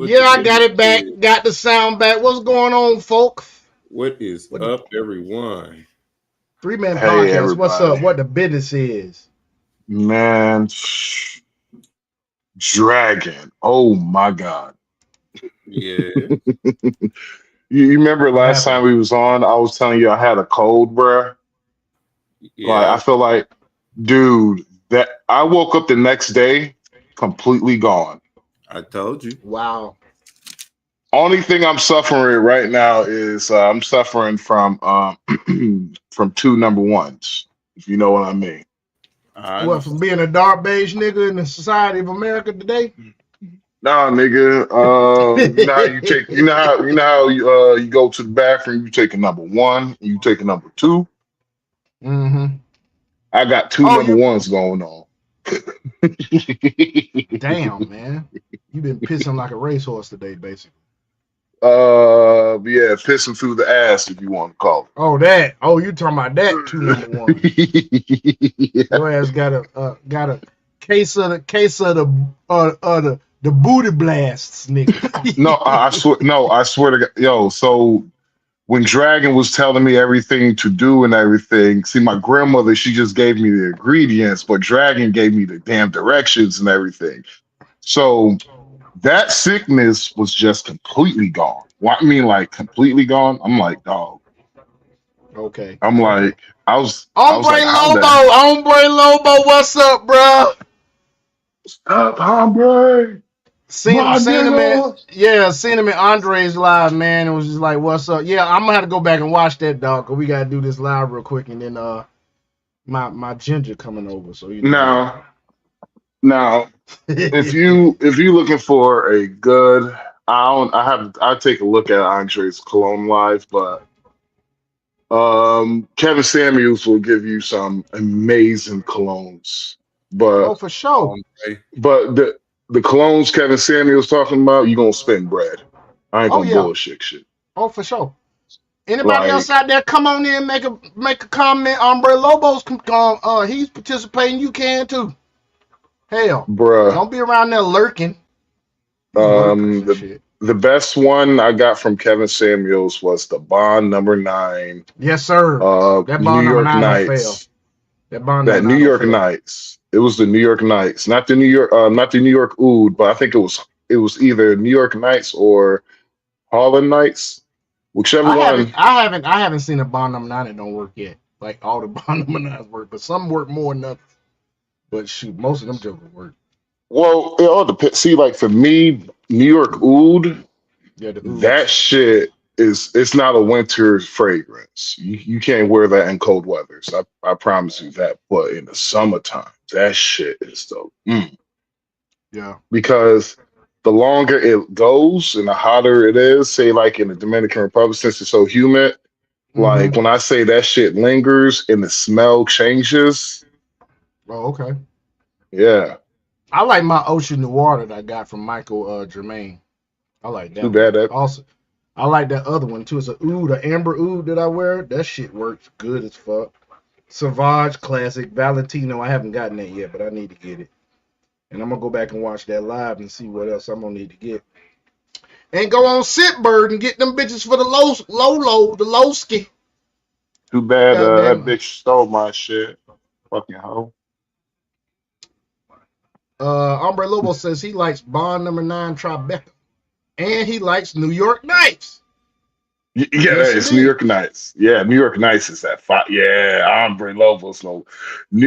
What Yeah, the I got business it back. is? Got the sound back. What's going on, folks? What is What the up, everyone? 3 Man Hey podcast? What's everybody, up? What the business is? man, Dragon. Oh my God! Yeah, You remember What last happened? time we was on? I was telling you I had a cold, bruh. Like I yeah. feel like, dude, that I woke up the next day completely gone. I told you. Wow. Only thing I'm suffering right now is I'm suffering from from two number ones, if you know what I mean. I What, from understand. being a dark beige nigga in the society of America today? Nah, nigga. You know how you take. You know how you go to the bathroom. You take a number one. You take a number two. Mm-hmm. I got two Oh, number you ones going on. damn, man. You been pissing like a racehorse today, basically. Yeah, pissing through the ass if you want to call Oh, that. Oh, you talking about that two number ones. it. Your ass got a case of the booty blasts, nigga. No, I swear. No, I swear to God. Yo, so when Dragon was telling me everything to do and everything, see, my grandmother, she just gave me the ingredients, but Dragon gave me the damn directions and everything. So that sickness was just completely gone. Well, I mean, like completely gone. I'm like, dog. Okay, I'm okay. like, I was Hombre like, how Lobo, the Hombre Lobo, what's up, bro? up, hombre, Seen my seen him at nigga? yeah, seen him at Andre's live, man. It was just like, what's up? Yeah, I'm gonna have to go back and watch that, dog. Cause we gotta do this live real quick, and then my ginger coming over, so you know we gotta. Now, now, if you looking for a good, I take a look at Andre's Cologne live, but Kevin Samuels will give you some amazing colognes, Oh, but for sure. Okay. but the colognes Kevin Samuels talking about, you gonna spend bread. I ain't Oh gonna yeah. bullshit shit. Oh, for sure. Anybody else Like, out there, come on in, make a comment. Hombre Lobo's he's participating. You can too. Hell, bruh, don't be around there lurking. You lurkers um, and the shit. the best one I got from Kevin Samuels was the Bond #9, Yes, sir. That New bond number York nine don't fail. Knights. That bond number That New nine don't York fail. Knights. It was the New York Knights, not the New York Oud, but I think it was either New York Knights or Harlem Knights, whichever one. I haven't seen a bond number nine that don't work yet. Like all the bond number nines work, but some work more than others. But shoot, most of them jokers work. Well, it all depends. See, like for me, New York Oud, Yeah, the that ooze. shit is it's not a winter fragrance. You can't wear that in cold weathers. I promise you that. But in the summertime, that shit is dope. Yeah. Because the longer it goes and the hotter it is, say like in the Dominican Republic, since it's so humid, Mm-hmm. like when I say that shit lingers and the smell changes, Oh, okay. yeah, I like my Ocean Noir that I got from Michael Germain. I like too that one. bad that. Also, I like that other one too. It's a oud, a amber oud that I wear. That shit works good as fuck. Sauvage Classic Valentino. I haven't gotten that yet, but I need to get it. And I'm gonna go back and watch that live and see what else I'm gonna need to get. And go on Sitbird and get them bitches for the the lowski. Too bad God that damn. bitch stole my shit. Fucking hoe. Hombre Lobo says he likes Bond number nine Tribeca. And he likes New York Knights. Yeah, Yes, it's New indeed. York Knights. Yeah, New York Knights is that fight. Yeah, Hombre Lobos. No,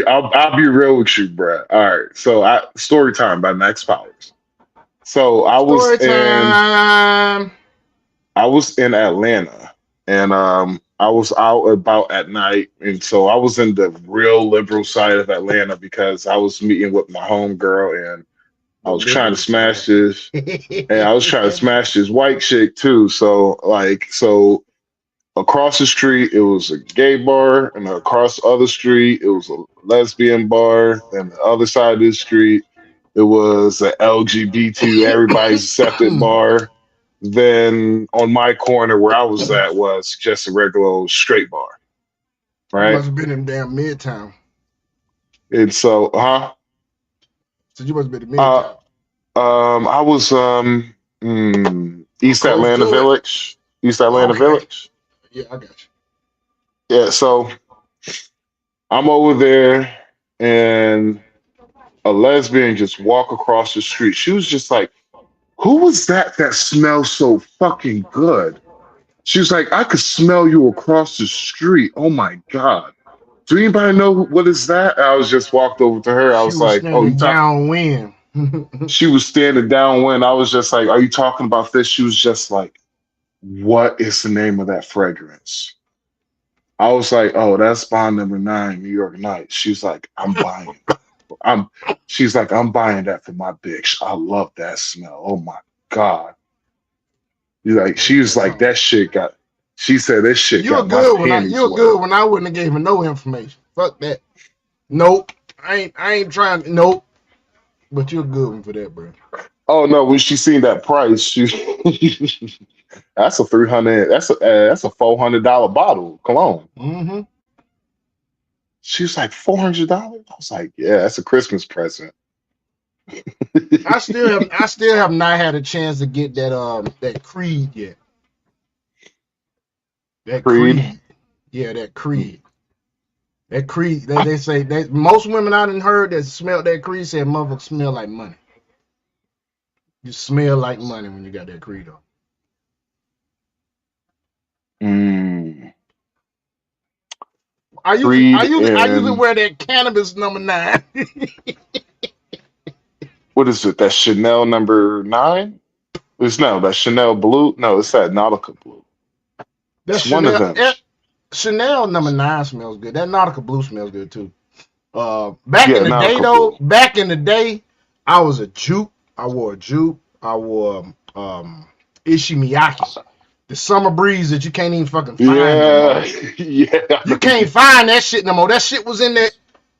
I'll be real with you, bruh. All right, so story time by Max Powers. So Story time. I was in Atlanta and I was out about at night. And so I was in the real liberal side of Atlanta because I was meeting with my homegirl and I The was trying to liberal smash side. this and I was trying to smash this white chick too. So across the street it was a gay bar and across the other street it was a lesbian bar and the other side of the street it was a LGBT everybody's accepted bar. Then on my corner where I was at was just a regular old straight bar, You right? must have been in damn Midtown. And so, huh? So you must have been in Uh, Midtown. I was East Close Atlanta to it. Village. East Atlanta Okay. Village. Yeah, I got you. Yeah, so I'm over there and a lesbian just walk across the street. She was just like, who was that smells so fucking good? She was like, I could smell you across the street. Oh my God. Do anybody know what is that? I was just walked over to her. I She was was like, oh, you standing talk. downwind. She was standing downwind. I was just like, are you talking about this? She was just like, what is the name of that fragrance? I was like, oh, that's Bond Number 9, New York Nights. She's like, I'm buying. She's like, I'm buying that for my bitch. I love that smell. Oh my God. She was like, that shit got. She said this shit You were got my good when panties you were wet. good when I wouldn't have gave her no information. Fuck that. Nope. I ain't trying. Nope. But you're a good one for that, bro. Oh no, when she seen that price, she that's a 300. That's a $400 bottle of cologne. Mm-hmm. She was like $400. I was like, yeah, that's a Christmas present. I still have not had a chance to get that Creed yet. That Creed. Yeah, that Creed. That Creed. They say that most women I done heard that smelled that Creed said motherfucker smell like money. You smell like money when you got that Creed on. I usually wear that cannabis number 9. What is it? That Chanel number 9? That Chanel blue. No, it's that Nautica blue. That's one of them. Chanel number 9 smells good. That Nautica blue smells good too. Back in the day, I was a jupe. I wore a jupe. I wore Issey Miyake. The summer breeze that you can't even fucking find. Yeah. You can't find that shit no more. That shit was in there.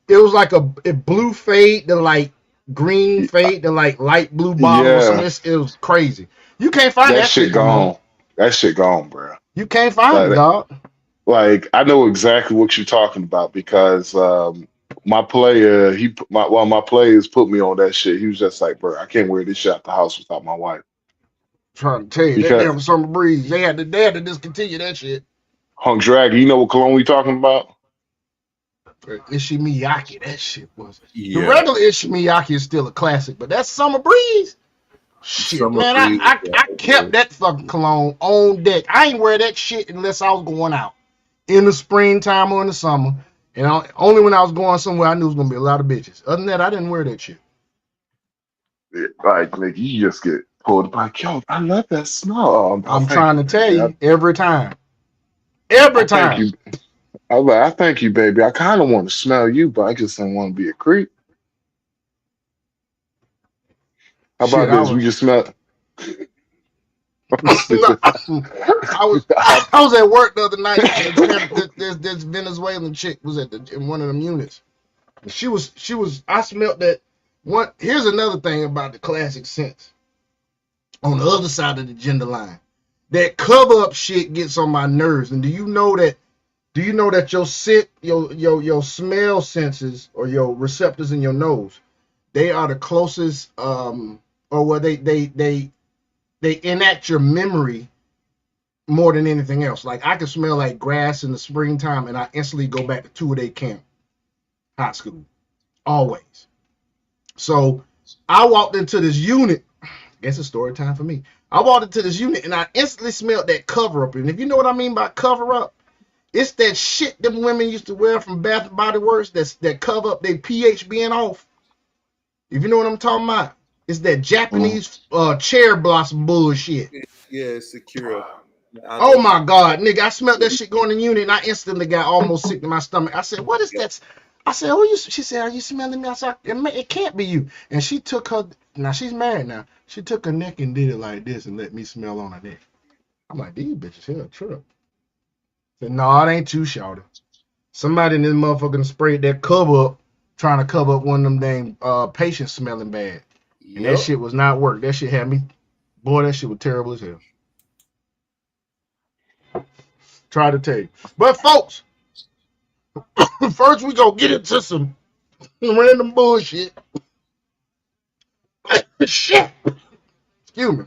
It was like a blue fade to like green fade to like light blue bottle. Yeah. It was crazy. You can't find that shit gone. No more. That shit gone, bro. You can't find it, dog. Like, I know exactly what you're talking about because my players put me on that shit. He was just like, bro, I can't wear this shit out the house without my wife. Trying to tell you, that damn summer breeze. They had to discontinue that shit. Hunk Drag, you know what cologne we talking about? Issey Miyake, that shit was. Yeah. The regular Issey Miyake is still a classic, but that summer breeze, shit, summer man, I kept that fucking cologne on deck. I ain't wear that shit unless I was going out in the springtime or in the summer, and only when I was going somewhere I knew it was gonna be a lot of bitches. Other than that, I didn't wear that shit. Like, you just get pulled back. Yo, I love that smell. I'm trying to tell you, every time. I thank you, baby. I kind of want to smell you, but I just don't want to be a creep. How about this? We just smell. I was at work the other night. This Venezuelan chick was in one of them units. She was. I smelled that one. Here's another thing about the classic scents. On the other side of the gender line, that cover up shit gets on my nerves. And do you know that your scent, your smell senses or your receptors in your nose, they are the closest, or where they enact your memory more than anything else. Like, I can smell like grass in the springtime and I instantly go back to 2-day camp, high school, always. So I walked into this unit. Guess it's story time for me. I walked into this unit and I instantly smelled that cover up. And if you know what I mean by cover up, it's that shit them women used to wear from Bath and Body Works that cover up their pH being off. If you know what I'm talking about, it's that Japanese cherry blossom bullshit. Yeah, Secure. Oh my God, nigga! I smelled that shit going in the unit and I instantly got almost sick to my stomach. I said, "What is that?" I said, "Oh, you?" She said, "Are you smelling me?" I said, "It can't be you." And she took her. Now she's married now. She took her neck and did it like this and let me smell on her neck. I'm like, these bitches here a trip. I said, no, it ain't you, shawty. Somebody in this motherfucker sprayed that cover up, trying to cover up one of them dang patients smelling bad. Yep. And that shit was not work. That shit had me. Boy, that shit was terrible as hell. Try to tell you. But folks, first we gonna get into some random bullshit. Shit. Excuse me.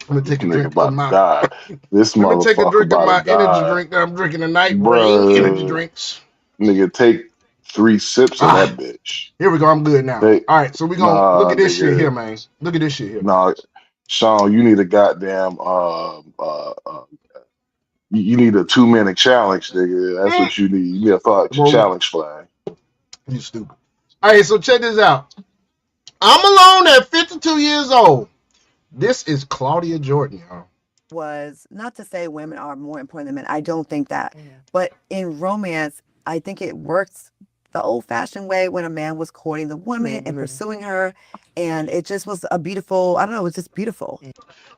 I'm gonna take a Nigga drink of about to my. die. This Let me take a motherfucker drink of about my to energy die. drink that I'm drinking tonight. Rain energy Bruh. drinks. Nigga, take 3 sips of Ah, that bitch. here we go. I'm good now. They, All right, so we gonna look nah, at this shit nigga. here, man. Look at this shit here. Nah, Sean, you need a goddamn you need a 2-minute challenge, nigga. That's what you need. You need a thought Bro, challenge flag. you stupid. All right, so check this out. I'm alone at 52 years old. This is Claudia Jordan, y'all. Was not to say women are more important than men. I don't think that. But in romance, I think it works the old-fashioned way when a man was courting the woman and pursuing her, and it just was a beautiful. I don't know. It was just beautiful.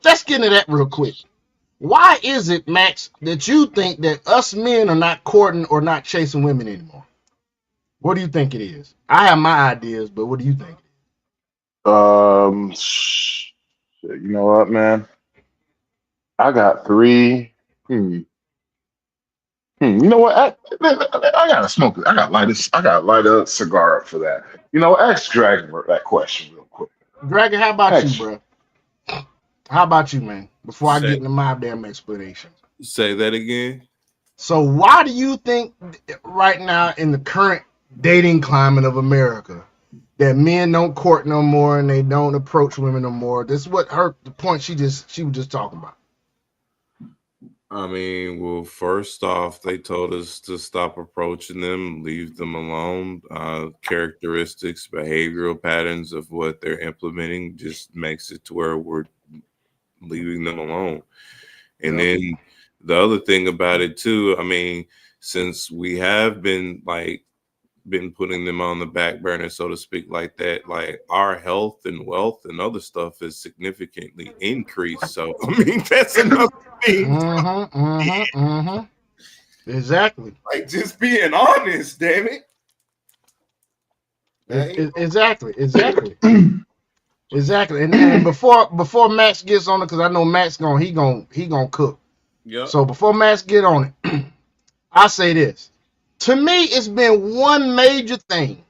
Let's get into that real quick. Why is it, Max, that you think that us men are not courting or not chasing women anymore? What do you think it is? I have my ideas, but what do you think? Shit, you know what, man? I got 3. You know what? I gotta smoke it. I gotta light a cigar up for that. You know, ask Dragon that question real quick. Dragon, how about you, Ask. bro? How about you, man? Before I Say- get into my damn explanation. Say that again. So why do you think right now in the current dating climate of America that men don't court no more and they don't approach women no more? This is what the point she was just talking about. I mean, well, first off, they told us to stop approaching them, leave them alone. Characteristics, behavioral patterns of what they're implementing just makes it to where we're leaving them alone. And then the other thing about it too, I mean, since we have been putting them on the back burner, so to speak, like that, like our health and wealth and other stuff is significantly increased. So I mean, that's another thing. Exactly. Like, just being honest, damn it. Exactly. Exactly. And before Max gets on it, because I know Max he gonna cook. Yeah. So before Max get on it, I say this. To me, it's been one major thing.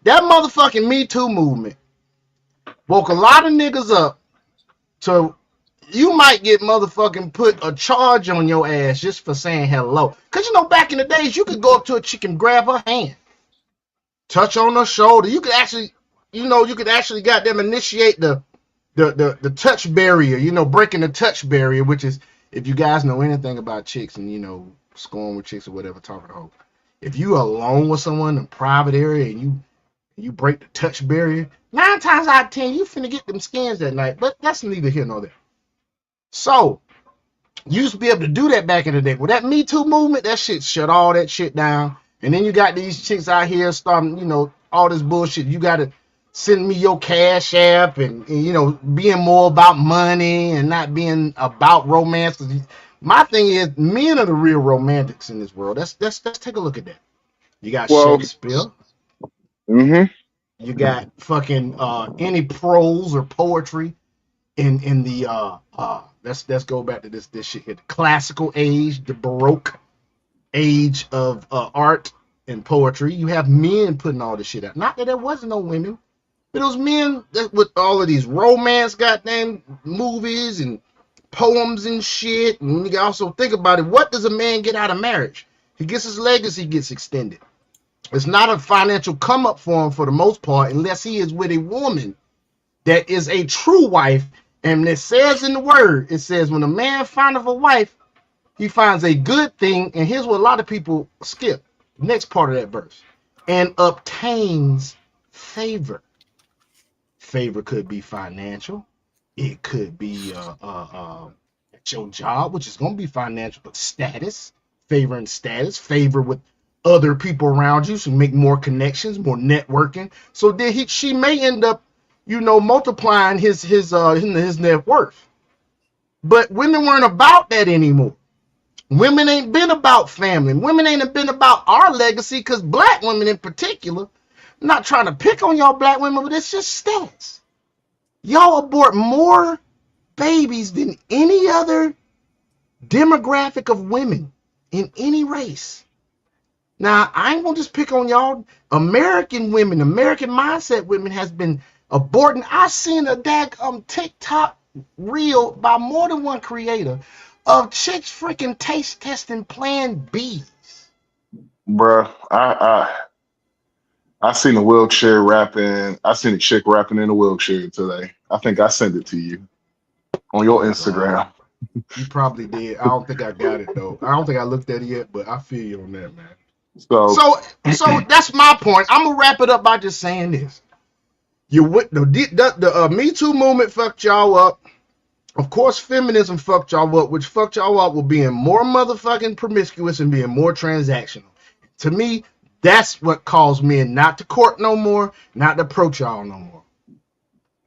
That motherfucking Me Too movement woke a lot of niggas up to you might get motherfucking put a charge on your ass just for saying hello. Cause you know back in the days you could go up to a chick and grab her hand, touch on her shoulder. You could actually, goddamn initiate the touch barrier, breaking the touch barrier, which is, if you guys know anything about chicks and scoring with chicks or whatever, talking to hoes. If you alone with someone in a private area and you break the touch barrier, 9 times out of 10 you finna get them skins that night. But that's neither here nor there. So you used to be able to do that back in the day. With that Me Too movement, that shit shut all that shit down. And then you got these chicks out here starting, all this bullshit. You gotta send me your cash app and being more about money and not being about romance. Cause my thing is, men are the real romantics in this world. Let's take a look at that. You got Shakespeare. You got fucking any prose or poetry in the let's go back to this shit here. The classical age, the Baroque age of art and poetry. You have men putting all this shit out. Not that there wasn't no women, but those men that with all of these romance goddamn movies and poems and shit. And you can also think about it. What does a man get out of marriage? He gets his legacy gets extended. It's not a financial come up for him for the most part, unless he is with a woman that is a true wife. And it says in the word, it says when a man findeth a wife, he finds a good thing. And here's what a lot of people skip. Next part of that verse. And obtains favor. Favor could be financial. It could be at your job, which is going to be financial, but status, favor and status, favor with other people around you, so make more connections, more networking. So then she may end up, multiplying his net worth. But women weren't about that anymore. Women ain't been about family. Women ain't been about our legacy, because black women in particular, I'm not trying to pick on y'all black women, but it's just stats. Y'all abort more babies than any other demographic of women in any race. Now, I ain't gonna just pick on y'all. American women, American mindset women has been aborting. I seen a TikTok reel by more than one creator of chicks freaking taste testing Plan Bs. Bruh, I seen a wheelchair rapping. I seen a chick rapping in a wheelchair today. I think I sent it to you on your Instagram. You probably did. I don't think I got it though. I don't think I looked at it yet, but I feel you on that, man. So that's my point. I'm gonna wrap it up by just saying this. The Me Too movement fucked y'all up. Of course, feminism fucked y'all up, which fucked y'all up with being more motherfucking promiscuous and being more transactional. To me, that's what caused men not to court no more, not to approach y'all no more.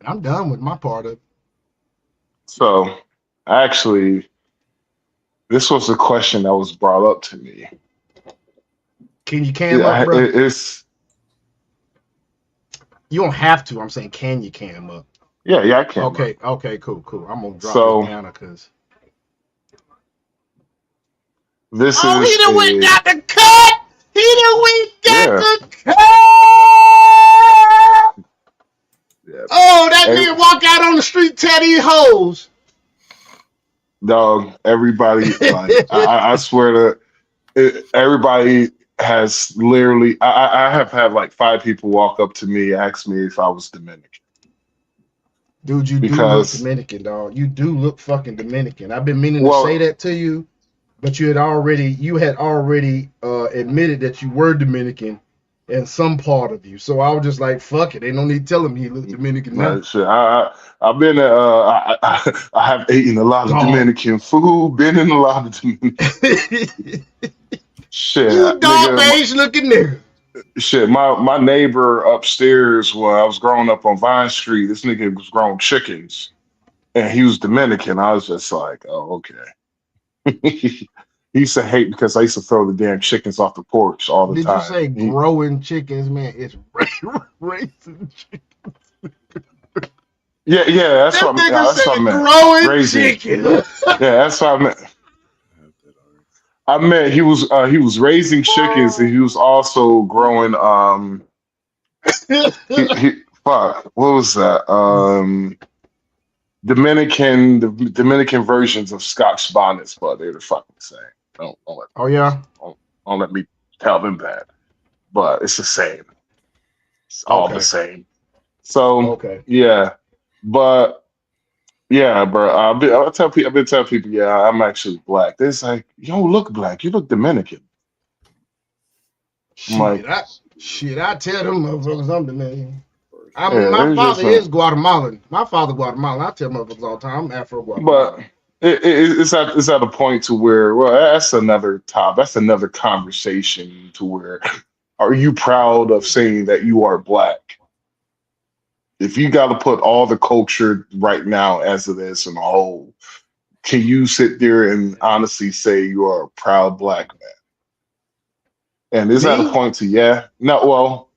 And I'm done with my part of it. So, actually, this was a question that was brought up to me. Can you cam up, bro? It's You don't have to. I'm saying, can you cam up? yeah, I can. Okay, cool. I'm gonna drop it down because this is. he done went got the cut. He done went got the cut. Yeah. Oh, that man walk out on the street, tell these hoes. Dog, everybody, like, I swear to everybody has literally. I have had like 5 people walk up to me, ask me if I was Dominican. Dude, you do look Dominican, dog. You do look fucking Dominican. I've been meaning to say that to you, but you had already admitted that you were Dominican in some part of you. So I was just like, fuck it. Ain't no need telling me he looked Dominican now. Right, shit. I've been I have eaten a lot of Dominican food, been in a lot of Dominican. Shit. You dog beige looking nigga. Shit, my neighbor upstairs when I was growing up on Vine Street, this nigga was growing chickens, and he was Dominican. I was just like, oh, okay. He used to hate because I used to throw the damn chickens off the porch all the time. Did you say growing chickens, man? It's raising chickens. Yeah, that's what I meant. Growing chickens. Yeah, that's what I meant. I meant he was raising chickens and he was also growing fuck, what was that? The Dominican versions of Scotch bonnets, but they're the fucking same. Don't let me tell them that. But it's the same. It's all the same. So yeah. But yeah, bro. I've been telling people, yeah, I'm actually black. They're like, you don't look black. You look Dominican. I tell them motherfuckers I'm Dominican. My father is Guatemalan. My father Guatemalan. I tell motherfuckers all the time I'm Afro-Guatemalan. But it's at a point to where, well, that's another top. That's another conversation to where, are you proud of saying that you are black? If you got to put all the culture right now as it is in a whole, can you sit there and honestly say you are a proud black man? And is that a point to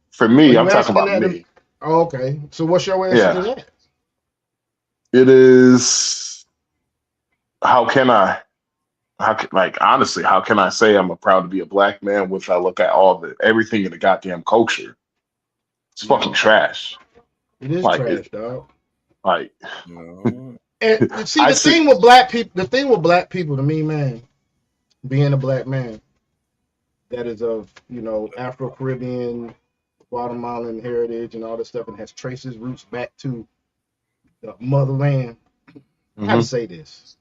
for me, I'm talking about me. Oh, okay. So what's your answer to that? It is, how can I say I'm proud to be a black man if I look at everything in the goddamn culture? It's fucking trash. It is trash, dog. Like, and see, the thing with black people to me, man, being a black man that is of, Afro-Caribbean, Guatemalan heritage and all this stuff, and has traces, roots back to the motherland. I have to say this.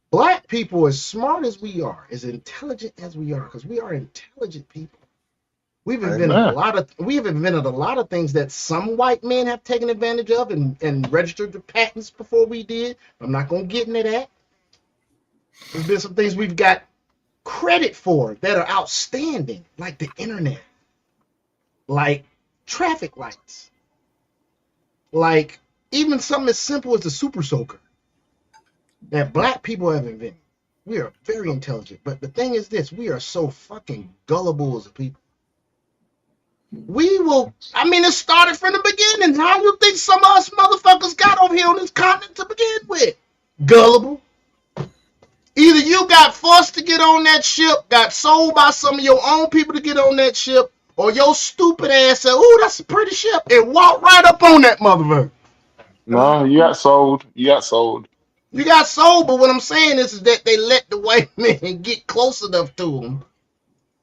Black people, as smart as we are, as intelligent as we are, because we are intelligent people. We've invented a lot of things that some white men have taken advantage of and registered the patents before we did. I'm not gonna get into that. There's been some things we've got credit for that are outstanding, like the internet, like traffic lights, like even something as simple as the super soaker that black people have invented. We are very intelligent, but the thing is this: we are so fucking gullible as a people. It started from the beginning. How do you think some of us motherfuckers got over here on this continent to begin with? Gullible. Either you got forced to get on that ship, got sold by some of your own people to get on that ship, or your stupid ass said, "Ooh, that's a pretty ship," and walk right up on that motherfucker. No, you got sold. You got sold, but what I'm saying is that they let the white man get close enough to him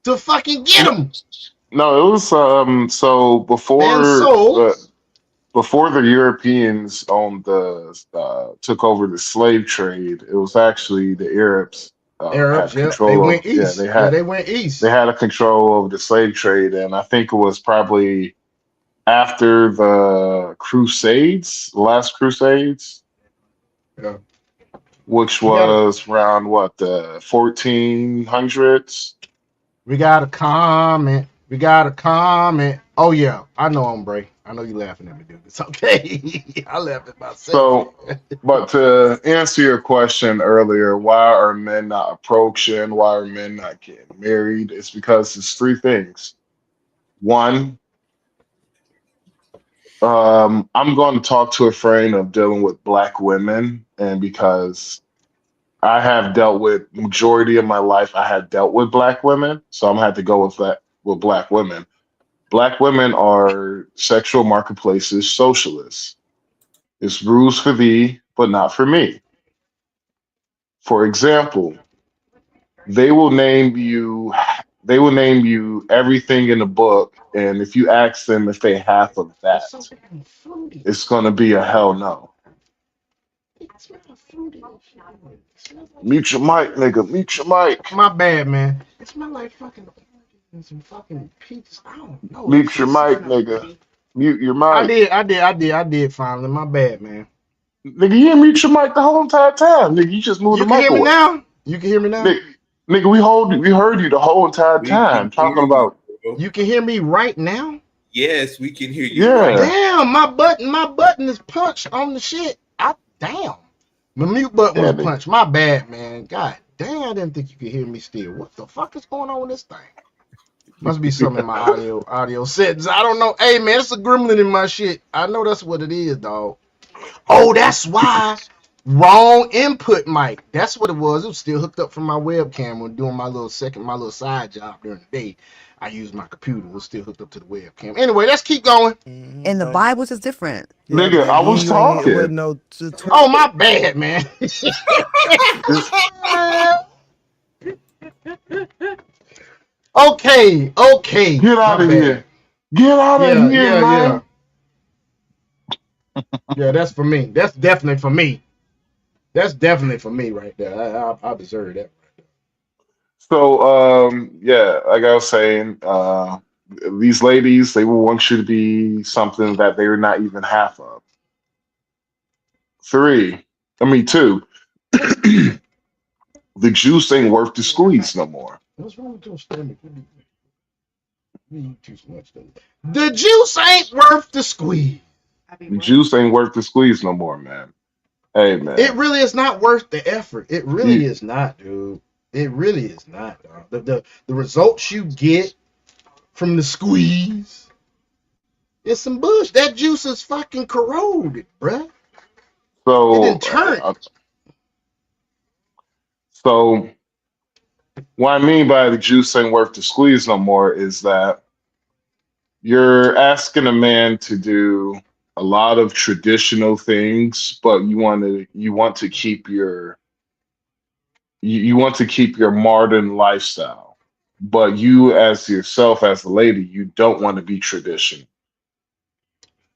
to fucking get him. No, it was so And so before the Europeans owned took over the slave trade, it was actually the Arabs had Arabs, yeah, they control of went east. They went east. they had a control over the slave trade, and I think it was probably after the Crusades, the last Crusades, Yeah. which We got a, was around what, the 1400s. we got a comment. We got a comment. Oh yeah, I know, hombre. I know you laughing at me, dude. It's okay. I laugh at myself. So, but to answer your question earlier, why are men not approaching? Why are men not getting married? It's because it's three things. One, I'm going to talk to a friend of dealing with black women, and because I have dealt with majority of my life, I have dealt with black women, so I'm gonna have to go with that with black women. Black women are sexual marketplaces, socialists. It's rules for thee, but not for me. For example, they will name you they will name you everything in the book, and if you ask them if they half of that, it's gonna be a hell no. Mute your mic, nigga. Mute your mic. My bad, man. It smells like fucking some fucking peaches. I don't know. Mute your mic, nigga. Mute your I mic. did finally. My bad, man. Nigga, you didn't mute your mic the whole entire time. Nigga, you just moved You the can mic hear me away. now? You can hear me now? Nigga, we heard you the whole entire We time can talking hear about. you, bro. You can hear me right now? Yes, we can hear you. Yeah. Right now. Damn, my button is punched on the shit. Damn. My mute button was Yeah, nigga. punched. My bad, man. God damn, I didn't think you could hear me still. What the fuck is going on with this thing? Must be something in my audio settings. I don't know. Hey man, it's a gremlin in my shit. I know that's what it is, dog. Oh, that's why. Wrong input mic. That's what it was. It was still hooked up from my webcam when doing my little side job during the day. I used my computer. It was still hooked up to the webcam. Anyway, let's keep going. In the Bible, it's different. Nigga, I was talking. Oh, my bad, man. Okay. Get out of here. Get out of here, man. Yeah, that's for me. That's definitely for me. That's definitely for me right there. I deserve that. So, yeah, like I was saying, these ladies, they will want you to be something that they're not even half of. Two, the juice ain't worth the squeeze no more. What's wrong with your stomach? You eat too much. The juice ain't worth the squeeze. The juice ain't worth the squeeze no more, man. Hey, man. It really is not worth the effort. It really is not, dude. It really is not, dog. The results you get from the squeeze is some bullshit. That juice is fucking corroded, bruh. So, It didn't turn. So, what I mean by the juice ain't worth the squeeze no more is that you're asking a man to do a lot of traditional things, but you want to keep your modern lifestyle. But you as yourself as a lady, you don't want to be traditional.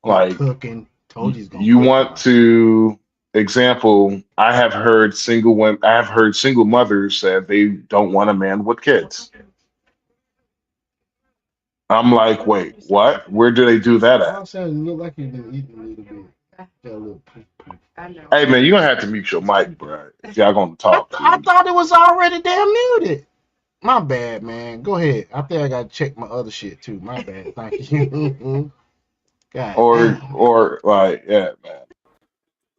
Like cooking. Told you you want to. Example, I have heard single mothers say they don't want a man with kids. I'm like, wait, what? Where do they do that at? I'm saying you look like you've been eating a little bit. Got a little Hey man, you're gonna have to mute your mic, bro. If y'all gonna talk. I thought it was already damn muted. My bad, man. Go ahead. I think I gotta check my other shit too. My bad. Thank you. God. Or like, yeah, man.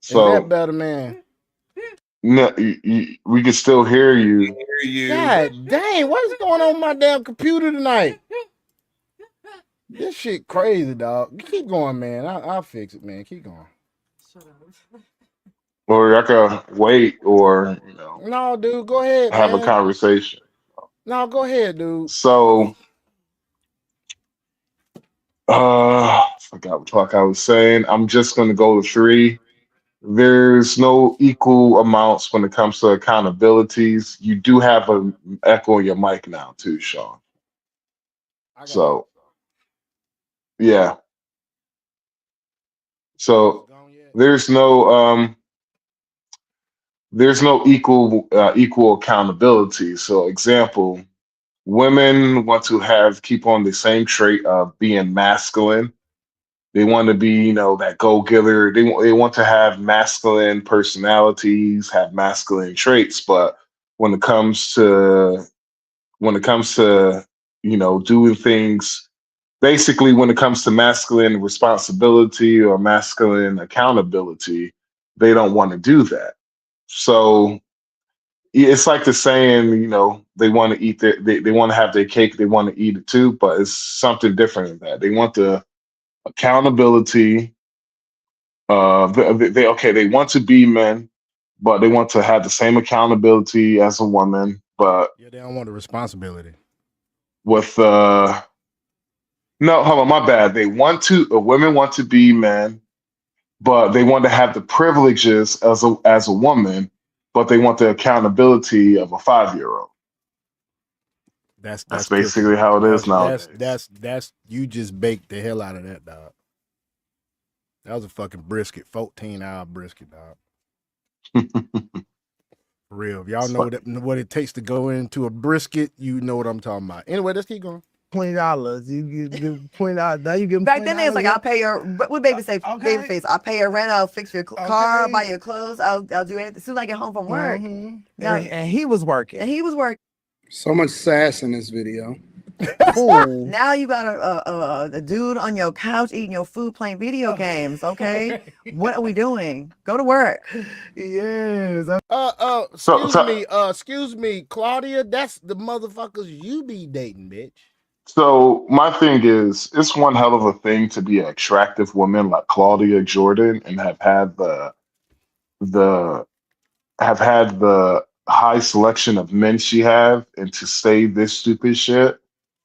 So is that better, man? No, we can still hear you. God dang, what is going on with my damn computer tonight? This shit crazy, dog. Keep going, man. I'll fix it, man. Keep going. Shut up. Or I can wait, or no, dude, go ahead. Have man. a conversation. No, go ahead, dude. So, I forgot what the fuck I was saying. I'm just gonna go with 3. there's no equal amounts when it comes to accountabilities. You do have an echo on your mic now too, Sean. So yeah. So there's no equal accountability. So example, women want to keep on the same trait of being masculine. They want to be, that go-getter. They want to have masculine personalities, have masculine traits. But when it comes to doing things, basically when it comes to masculine responsibility or masculine accountability, they don't want to do that. So it's like the saying, they want to eat they want to have their cake, they want to eat it too, but it's something different than that. They want the accountability. They want to be men, but they want to have the same accountability as a woman, but they don't want the responsibility. With no, hold on, my bad. Women want to be men, but they want to have the privileges as a woman, but they want the accountability of a 5-year-old. That's basically how it is now. That's you just baked the hell out of that, dog. That was a fucking brisket, 14-hour brisket, dog. For real. If y'all know what it takes to go into a brisket, you know what I'm talking about. Anyway, let's keep going. $20. You give $20. Now you give back then they was like, I'll pay your what baby say Babyface, I'll pay your rent, I'll fix your car, buy your clothes, I'll do anything as soon as I get home from work. Now, and he was working. So much sass in this video. Now you got a dude on your couch eating your food, playing video games. Okay, what are we doing? Go to work. Yes. Excuse me, Claudia. That's the motherfuckers you be dating, bitch. So my thing is, it's one hell of a thing to be an attractive woman like Claudia Jordan and have had the high selection of men she have, and to say this stupid shit.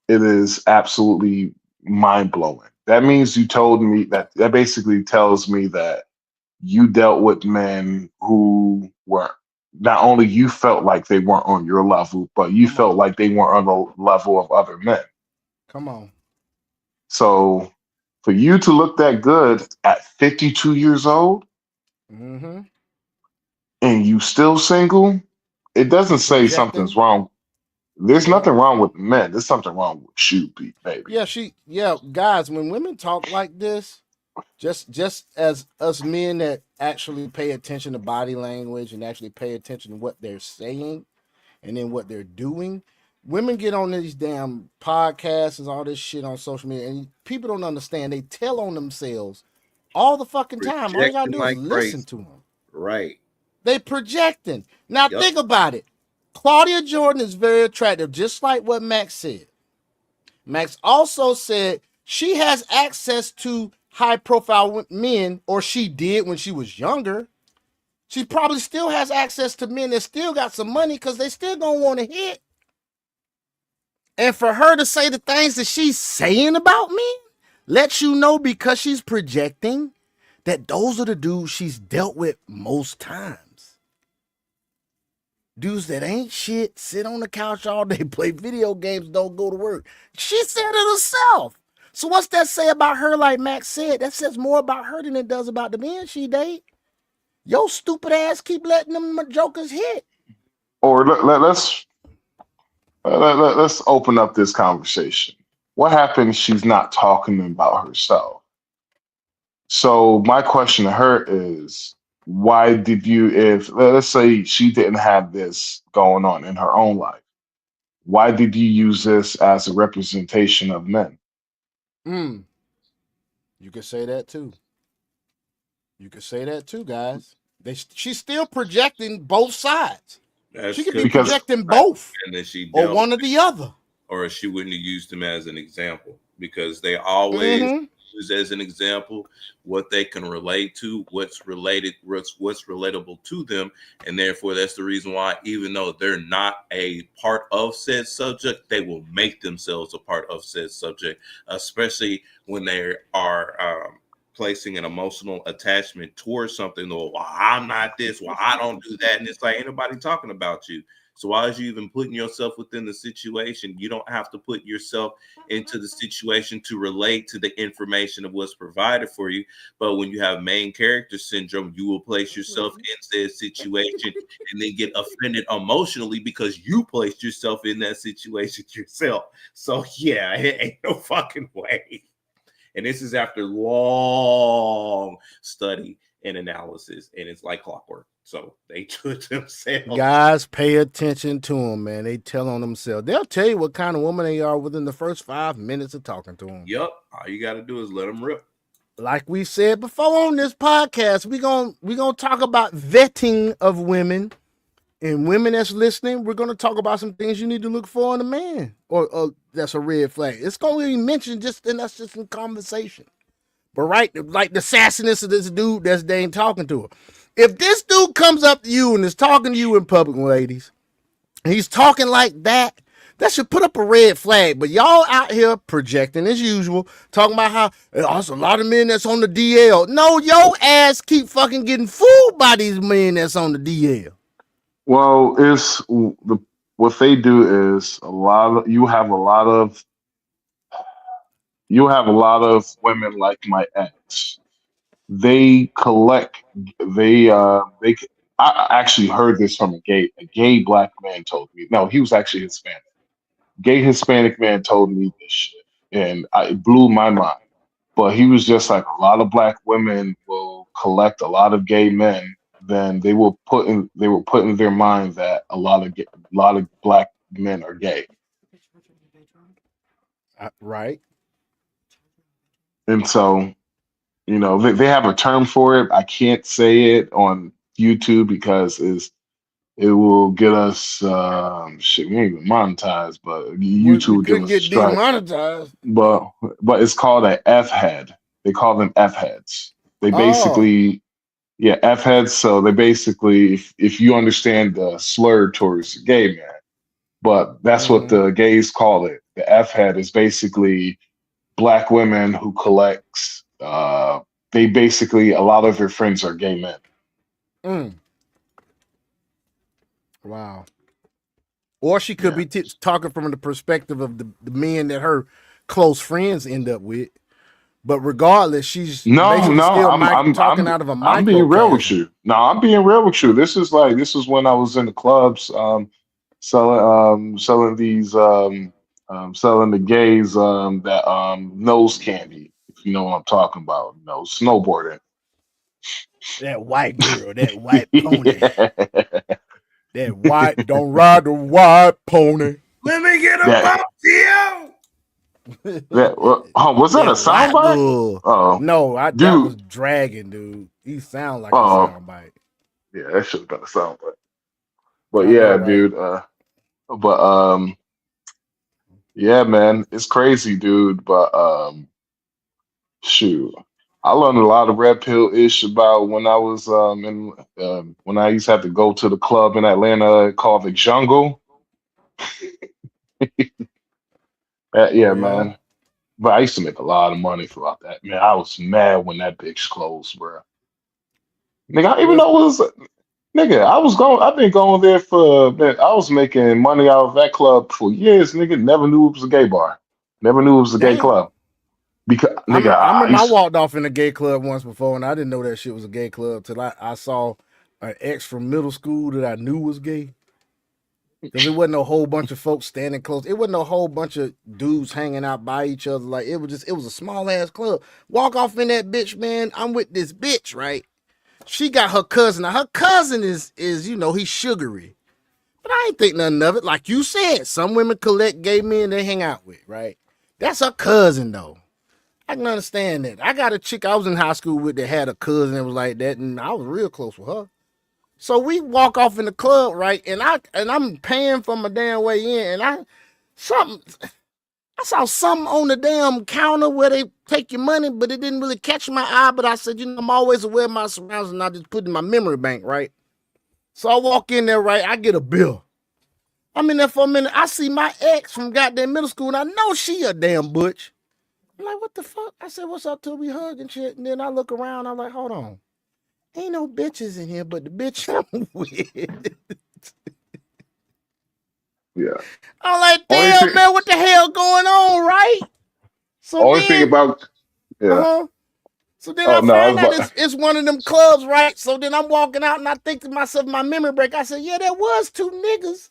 It is absolutely mind-blowing. That means you told me that basically tells me that you dealt with men who were not only you felt like they weren't on your level, but you felt like they weren't on the level of other men. Come on. So for you to look that good at 52 years old and you still single, it doesn't say something's wrong. There's nothing wrong with men. There's something wrong with you, baby. Guys, when women talk like this, just as us men that actually pay attention to body language and actually pay attention to what they're saying and then what they're doing, women get on these damn podcasts and all this shit on social media, and people don't understand. They tell on themselves all the fucking time. All you gotta do is listen to them. Right. They projecting. Now think about it. Claudia Jordan is very attractive, just like what Max said. Max also said she has access to high-profile men, or she did when she was younger. She probably still has access to men that still got some money because they still gonna want to hit. And for her to say the things that she's saying about me lets you know, because she's projecting, that those are the dudes she's dealt with most times. Dudes that ain't shit, sit on the couch all day, play video games, don't go to work. She said it herself. So what's that say about her? Like Max said, that says more about her than it does about the men she date. Yo, stupid ass keep letting them jokers hit. Or let's open up this conversation. What happens? She's not talking about herself. So my question to her is, why did you, if let's say she didn't have this going on in her own life, why did you use this as a representation of men? You could say that too. Guys. She's still projecting both sides. She could be projecting both, and then she or one or the other. Or she wouldn't have used them as an example, because they always use as an example what they can relate to, what's relatable to them, and therefore that's the reason why, even though they're not a part of said subject, they will make themselves a part of said subject, especially when they are placing an emotional attachment towards something. Or, well, I'm not this. Well, I don't do that. And it's like, ain't nobody talking about you. So why is you even putting yourself within the situation? You don't have to put yourself into the situation to relate to the information of what's provided for you. But when you have main character syndrome, you will place yourself in that situation and then get offended emotionally because you placed yourself in that situation yourself. So yeah, it ain't no fucking way. And this is after long study and analysis, and it's like clockwork. So they took themselves. Guys, pay attention to them, man. They tell on themselves. They'll tell you what kind of woman they are within the first 5 minutes of talking to them. Yep. All you got to do is let them rip. Like we said before on this podcast, we gonna talk about vetting of women. And women that's listening, we're gonna talk about some things you need to look for in a man, or that's a red flag. It's gonna be mentioned that's just in conversation. But right, like the sassiness of this dude that's Dane talking to her. If this dude comes up to you and is talking to you in public, ladies, and he's talking like that should put up a red flag. But y'all out here projecting as usual, talking about how there's a lot of men that's on the DL. No, your ass keep fucking getting fooled by these men that's on the DL. Well, what they do is you have a lot of women like my ex. They collect. I actually heard this from a gay black man told me. No, he was actually Hispanic. Gay Hispanic man told me this shit, and it blew my mind. But he was just like, a lot of black women will collect a lot of gay men. Then they will put in their mind that a lot of black men are gay. Right. And so, they have a term for it. I can't say it on YouTube because it will get us we ain't even monetized, but YouTube will give us a strike. Demonetized. But it's called an F head. They call them F heads. They basically F heads. So they basically, if you understand the slur towards gay man, but that's what the gays call it. The F head is basically black women who collects. They basically, a lot of their friends are gay men. Wow. Or she could be talking from the perspective of the men that her close friends end up with. But regardless, she's talking out of a microcosm. I'm being real with you. No, I'm being real with you. This is when I was in the clubs selling the gays that nose candy, if you know what I'm talking about, snowboarding. That white girl, that white pony. That white, don't ride the white pony. Let me get a bump, Theo. Was that a soundbite? Oh no, that was Dragon, dude. He sound like a soundbite. Yeah, that should have been a soundbite. But dude. Yeah, man, it's crazy, dude. But shoot, I learned a lot of red pill ish about when I was when I used to have to go to the club in Atlanta called the Jungle. Man. But I used to make a lot of money throughout that. Man, I was mad when that bitch closed, bro. Nigga, I even know it was. Nigga, I've been going there I was making money out of that club for years, nigga. Never knew it was a gay bar. Never knew it was a gay club. Because nigga, I walked off in a gay club once before, and I didn't know that shit was a gay club till I saw an ex from middle school that I knew was gay. Because it wasn't a whole bunch of folks standing close. It wasn't a whole bunch of dudes hanging out by each other. Like it was a small ass club. Walk off in that bitch, man. I'm with this bitch, right? She got her cousin. Now her cousin is he's sugary. But I ain't think nothing of it. Like you said, some women collect gay men they hang out with, right? That's her cousin though. I can understand that. I got a chick I was in high school with that had a cousin that was like that, and I was real close with her. So we walk off in the club, right? And I'm paying for my damn way in, and I saw something on the damn counter where they take your money, but it didn't really catch my eye. But I said, I'm always aware of my surroundings, and I just put it in my memory bank, right? So I walk in there, right? I get a bill. I'm in there for a minute. I see my ex from goddamn middle school, and I know she a damn butch. I'm like, what the fuck? I said, what's up, till we hug and shit. And then I look around, I'm like, hold on. Ain't no bitches in here but the bitch I'm with. Yeah. I'm like, Only damn, thing, man, what the hell going on, right? So only thing then, about yeah. So then Oh I no, I was find out about. it's one of them clubs, right? So then I'm walking out and I think to myself, my memory break. I said, yeah, there was two niggas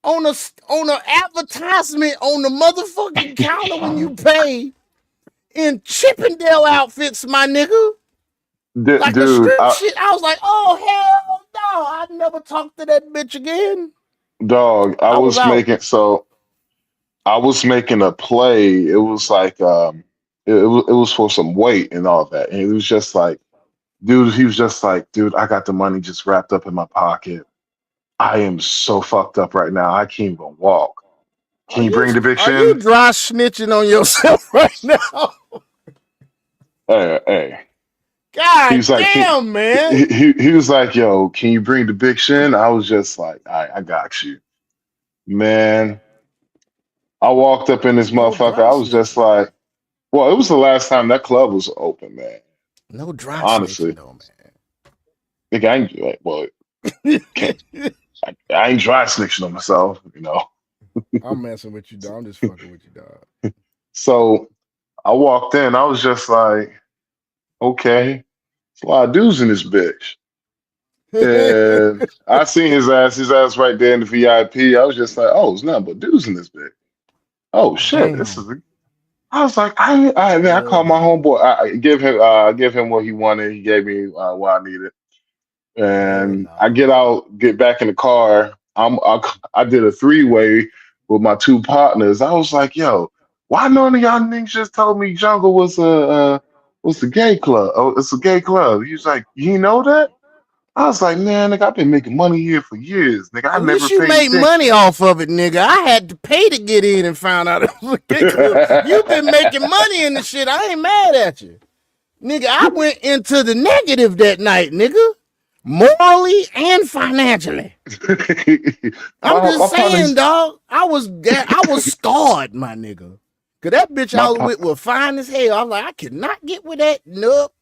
on a advertisement on the motherfucking counter when you pay in Chippendale outfits, my nigga. Like a Dude, strip shit. I was like, oh hell no, I'd never talk to that bitch again. dog, I was out. I was making a play. It was like it was for some weight and all that. And it was just like, dude, he was just like, dude, I got the money just wrapped up in my pocket. I am so fucked up right now. I can't even walk. Can you bring the bitch Are you in? dry snitching on yourself right now? Hey. God He was like, damn, man. he was like, yo, can you bring the bitch in? I was just like, I got you. Man, I walked up in this No motherfucker. dry I was just snitching. like, well, it was the last time that club was open, man. No dry Honestly. snitching though, Nigga, I ain't like, well, I ain't dry snitching on myself, you know. I'm messing with you, dog. I'm just fucking with you, dog. So I walked in, I was just like, okay, it's a lot of dudes in this bitch. And I seen his ass right there in the VIP. I was just like, oh, it's nothing but dudes in this bitch. Oh shit, this is. I was like, I called my homeboy. I give him what he wanted. He gave me what I needed. And I get back in the car. I did a 3-way with my two partners. I was like, yo, why none of y'all niggas just told me Jungle was a gay club? Oh, it's a gay club. He was like, you know that? I was like, man, nigga, I've been making money here for years, nigga. I At never least you paid made attention. money off of it, nigga. I had to pay to get in and found out it was a gay club. You've been making money in the shit. I ain't mad at you. Nigga, I went into the negative that night, nigga. Morally and financially. I'm just saying, dog. I was scarred, my nigga. Cause that bitch I was with was fine as hell. I was like, I could not get with that. Nope.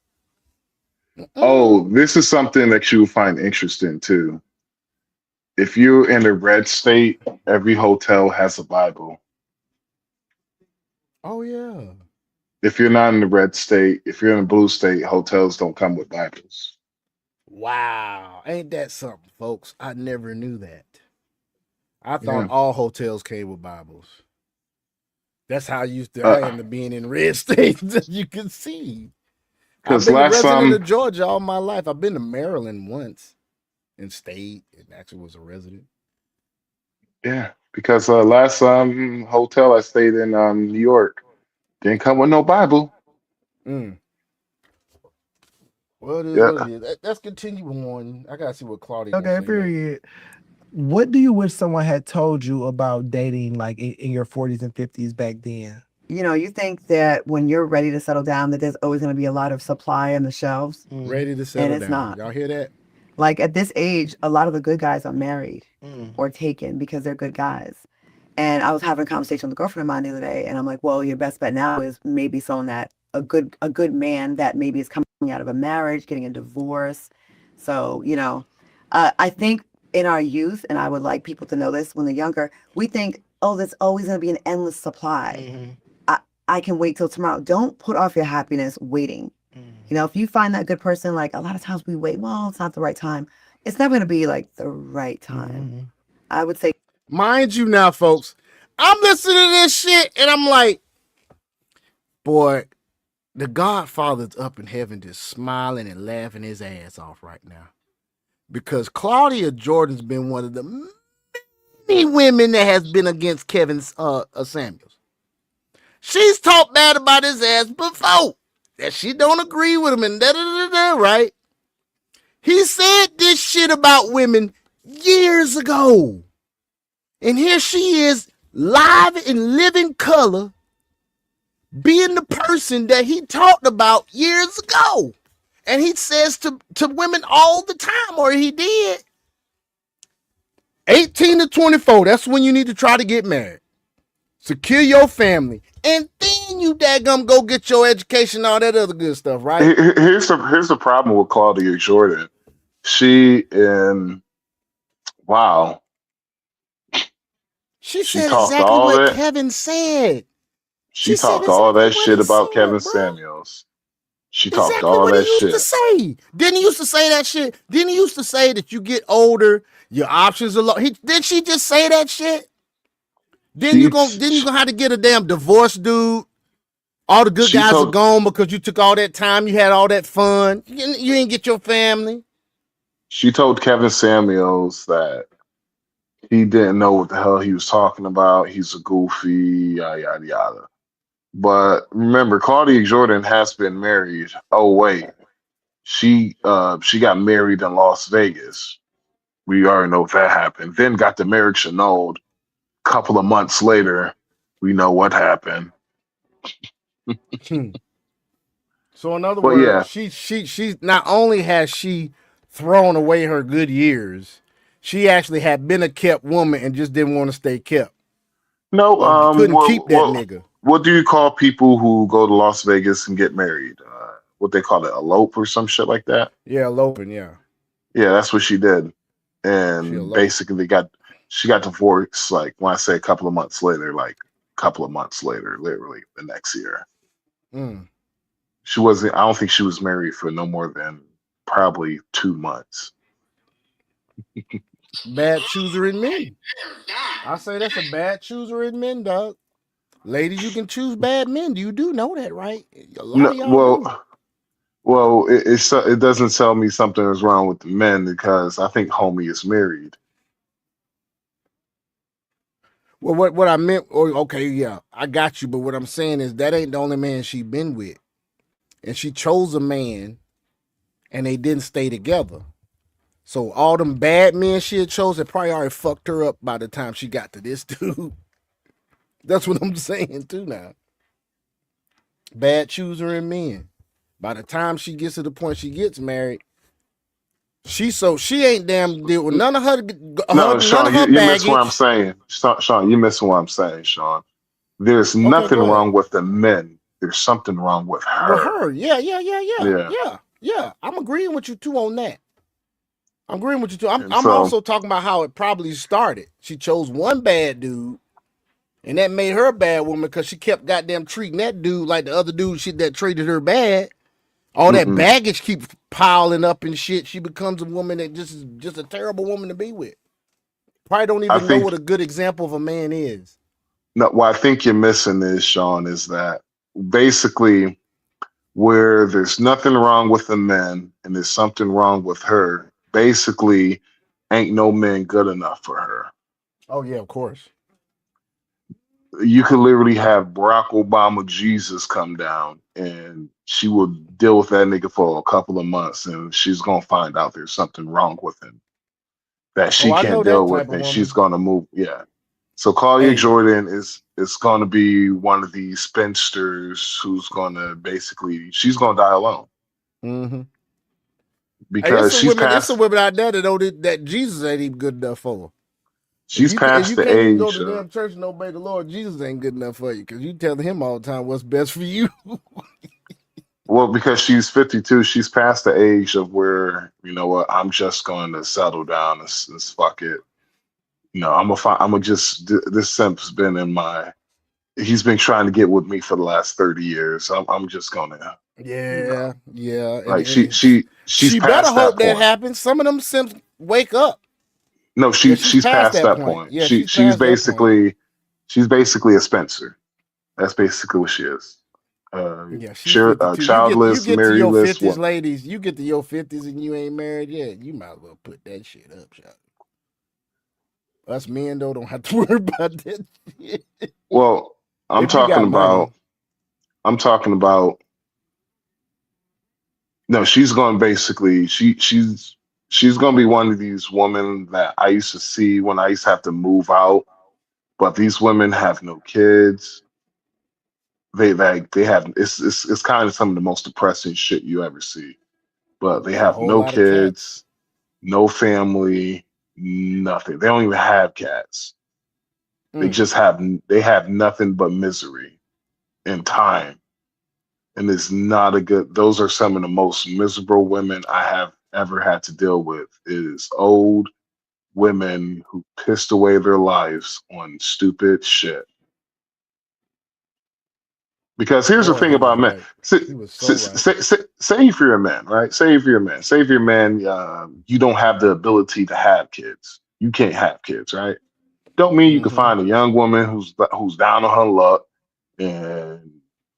Oh, this is something that you find interesting too. If you're in a red state, every hotel has a Bible. Oh yeah. If you're not in the red state, if you're in a blue state, hotels don't come with Bibles. Wow. Ain't that something, folks? I never knew that. I thought all hotels came with Bibles. That's how I ended up being in red states, as you can see. I've been a resident of Georgia all my life. I've been to Maryland once and stayed and actually was a resident. Yeah, because last hotel I stayed in New York didn't come with no Bible. Well, it is what it is. Let's continue on. I gotta see what Claudia. Okay, period. What do you wish someone had told you about dating, like in your 40s and 50s back then? You know, you think that when you're ready to settle down, that there's always going to be a lot of supply on the shelves. Ready to settle down. And it's not. Y'all hear that? Like at this age, a lot of the good guys are married or taken because they're good guys. And I was having a conversation with a girlfriend of mine the other day, and I'm like, well, your best bet now is maybe someone that a good man that maybe is coming out of a marriage, getting a divorce. So, you know, I think in our youth, and I would like people to know this when they're younger, we think, oh, there's always going to be an endless supply. I can wait till tomorrow. Don't put off your happiness waiting. You know, if you find that good person, like a lot of times we wait, well, it's not the right time. It's never going to be like the right time. I would say. Mind you now, folks, I'm listening to this shit and I'm like, boy, the Godfather's up in heaven just smiling and laughing his ass off right now. Because Claudia Jordan's been one of the many women that has been against Kevin Samuels. She's talked bad about his ass before. That she don't agree with him and da-da-da-da, right? He said this shit about women years ago. And here she is, live in living color, being the person that he talked about years ago. And he says to women all the time, or he did, 18 to 24, that's when you need to try to get married. secure your family, and then you daggum go get your education, all that other good stuff, right? Here's the problem with Claudia Jordan. She wow, She she said talked exactly all what that. Kevin said. She Said talked all exactly that what shit he about said, Kevin bro. Samuels. She talked Exactly all what he that used to shit. say. Didn't he used to say that shit? Didn't he used to say that you get older, your options are low? Did she just say that shit? Then you gonna have to get a damn divorce, dude. All the good She guys are told gone because you took all that time, you had all that fun. You didn't get your family. she told Kevin Samuels that he didn't know what the hell he was talking about. He's a goofy, yada yada yada. But remember, Claudia Jordan has been married. Oh wait, she got married in Las Vegas. We already know that happened. Then got the marriage annulled. Couple of months later, we know what happened. So in other But yeah, words, she not only has she thrown away her good years, she actually had been a kept woman and just didn't want to stay kept. no. Or couldn't keep that nigga. What do you call people who go to Las Vegas and get married? What they call it, elope or some shit like that? Yeah, eloping, yeah. Yeah, that's what she did, She and eloped. basically she got divorced. Like when I say a couple of months later, like a couple of months later, literally the next year. Mm. She wasn't. I don't think she was married for no more than probably 2 months. Bad chooser in men. I say that's a bad chooser in men, dog. Ladies, you can choose bad men. You do know that, right? A lot No, of y'all do. well, it doesn't tell me something is wrong with the men because I think homie is married. Well, what I meant, okay, yeah, I got you. But what I'm saying is that ain't the only man she been with, and she chose a man, and they didn't stay together. So all them bad men she had chosen probably already fucked her up by the time she got to this dude. That's what I'm saying too now. Bad chooser in men. By the time she gets to the point she gets married, she ain't damn deal with none of her No, Sean, none of her you miss what I'm baggage. saying. Sean, you miss what I'm saying, Sean. There's Okay, nothing go ahead. wrong with the men. There's something wrong with her. With her, yeah. Yeah. I'm agreeing with you too on that. I'm agreeing with you too. And I'm so, also talking about how it probably started. She chose one bad dude, and that made her a bad woman because she kept goddamn treating that dude like the other dude shit that treated her bad. All that baggage keeps piling up and shit. She becomes a woman that just is just a terrible woman to be with. Probably don't even know what a good example of a man is. No, what I think you're missing is, Sean, is that basically where there's nothing wrong with the men and there's something wrong with her, basically ain't no man good enough for her. Oh yeah, of course. You could literally have Barack Obama Jesus come down and she will deal with that nigga for a couple of months and she's gonna find out there's something wrong with him that she can't deal with and she's gonna move. Yeah. So Claudia Jordan is gonna be one of these spinsters who's gonna basically she's gonna die alone. Mm-hmm. Because she's past. It's some women out there that Jesus ain't even good enough for. She's past the age. You can't even go age. to damn church and obey the Lord. Jesus ain't good enough for you because you tell him all the time what's best for you. Well, because she's 52, she's past the age of where, you know what, I'm just going to settle down and fuck it. You know, this simp's been he's been trying to get with me for the last 30 years. I'm just gonna. Yeah. Like she's better past hope that that happens. Some of them simps wake up. No, she's past that point. Yeah, she's basically a Spencer. That's basically what she is. She's 52. Childless, you get to your marryless 50s, woman. ladies. You get to your 50s and you ain't married yet. You might as well put that shit up, shot. Us men though don't have to worry about that shit. Well, I'm talking about. No, she's going basically. She's going to be one of these women that I used to see when I used to have to move out. But these women have no kids. They have it's kind of some of the most depressing shit you ever see. But they have no kids, no family, nothing. They don't even have cats. They just have nothing but misery and time. And it's not a good, those are some of the most miserable women I have ever had to deal with, is old women who pissed away their lives on stupid shit. Because here's the Boy, thing he about was men. right. He was so right. Say if you're a man, right? Say if you're a man. Say if you're a man, you don't have the ability to have kids. You can't have kids, right? Don't mean you can find a young woman who's down on her luck and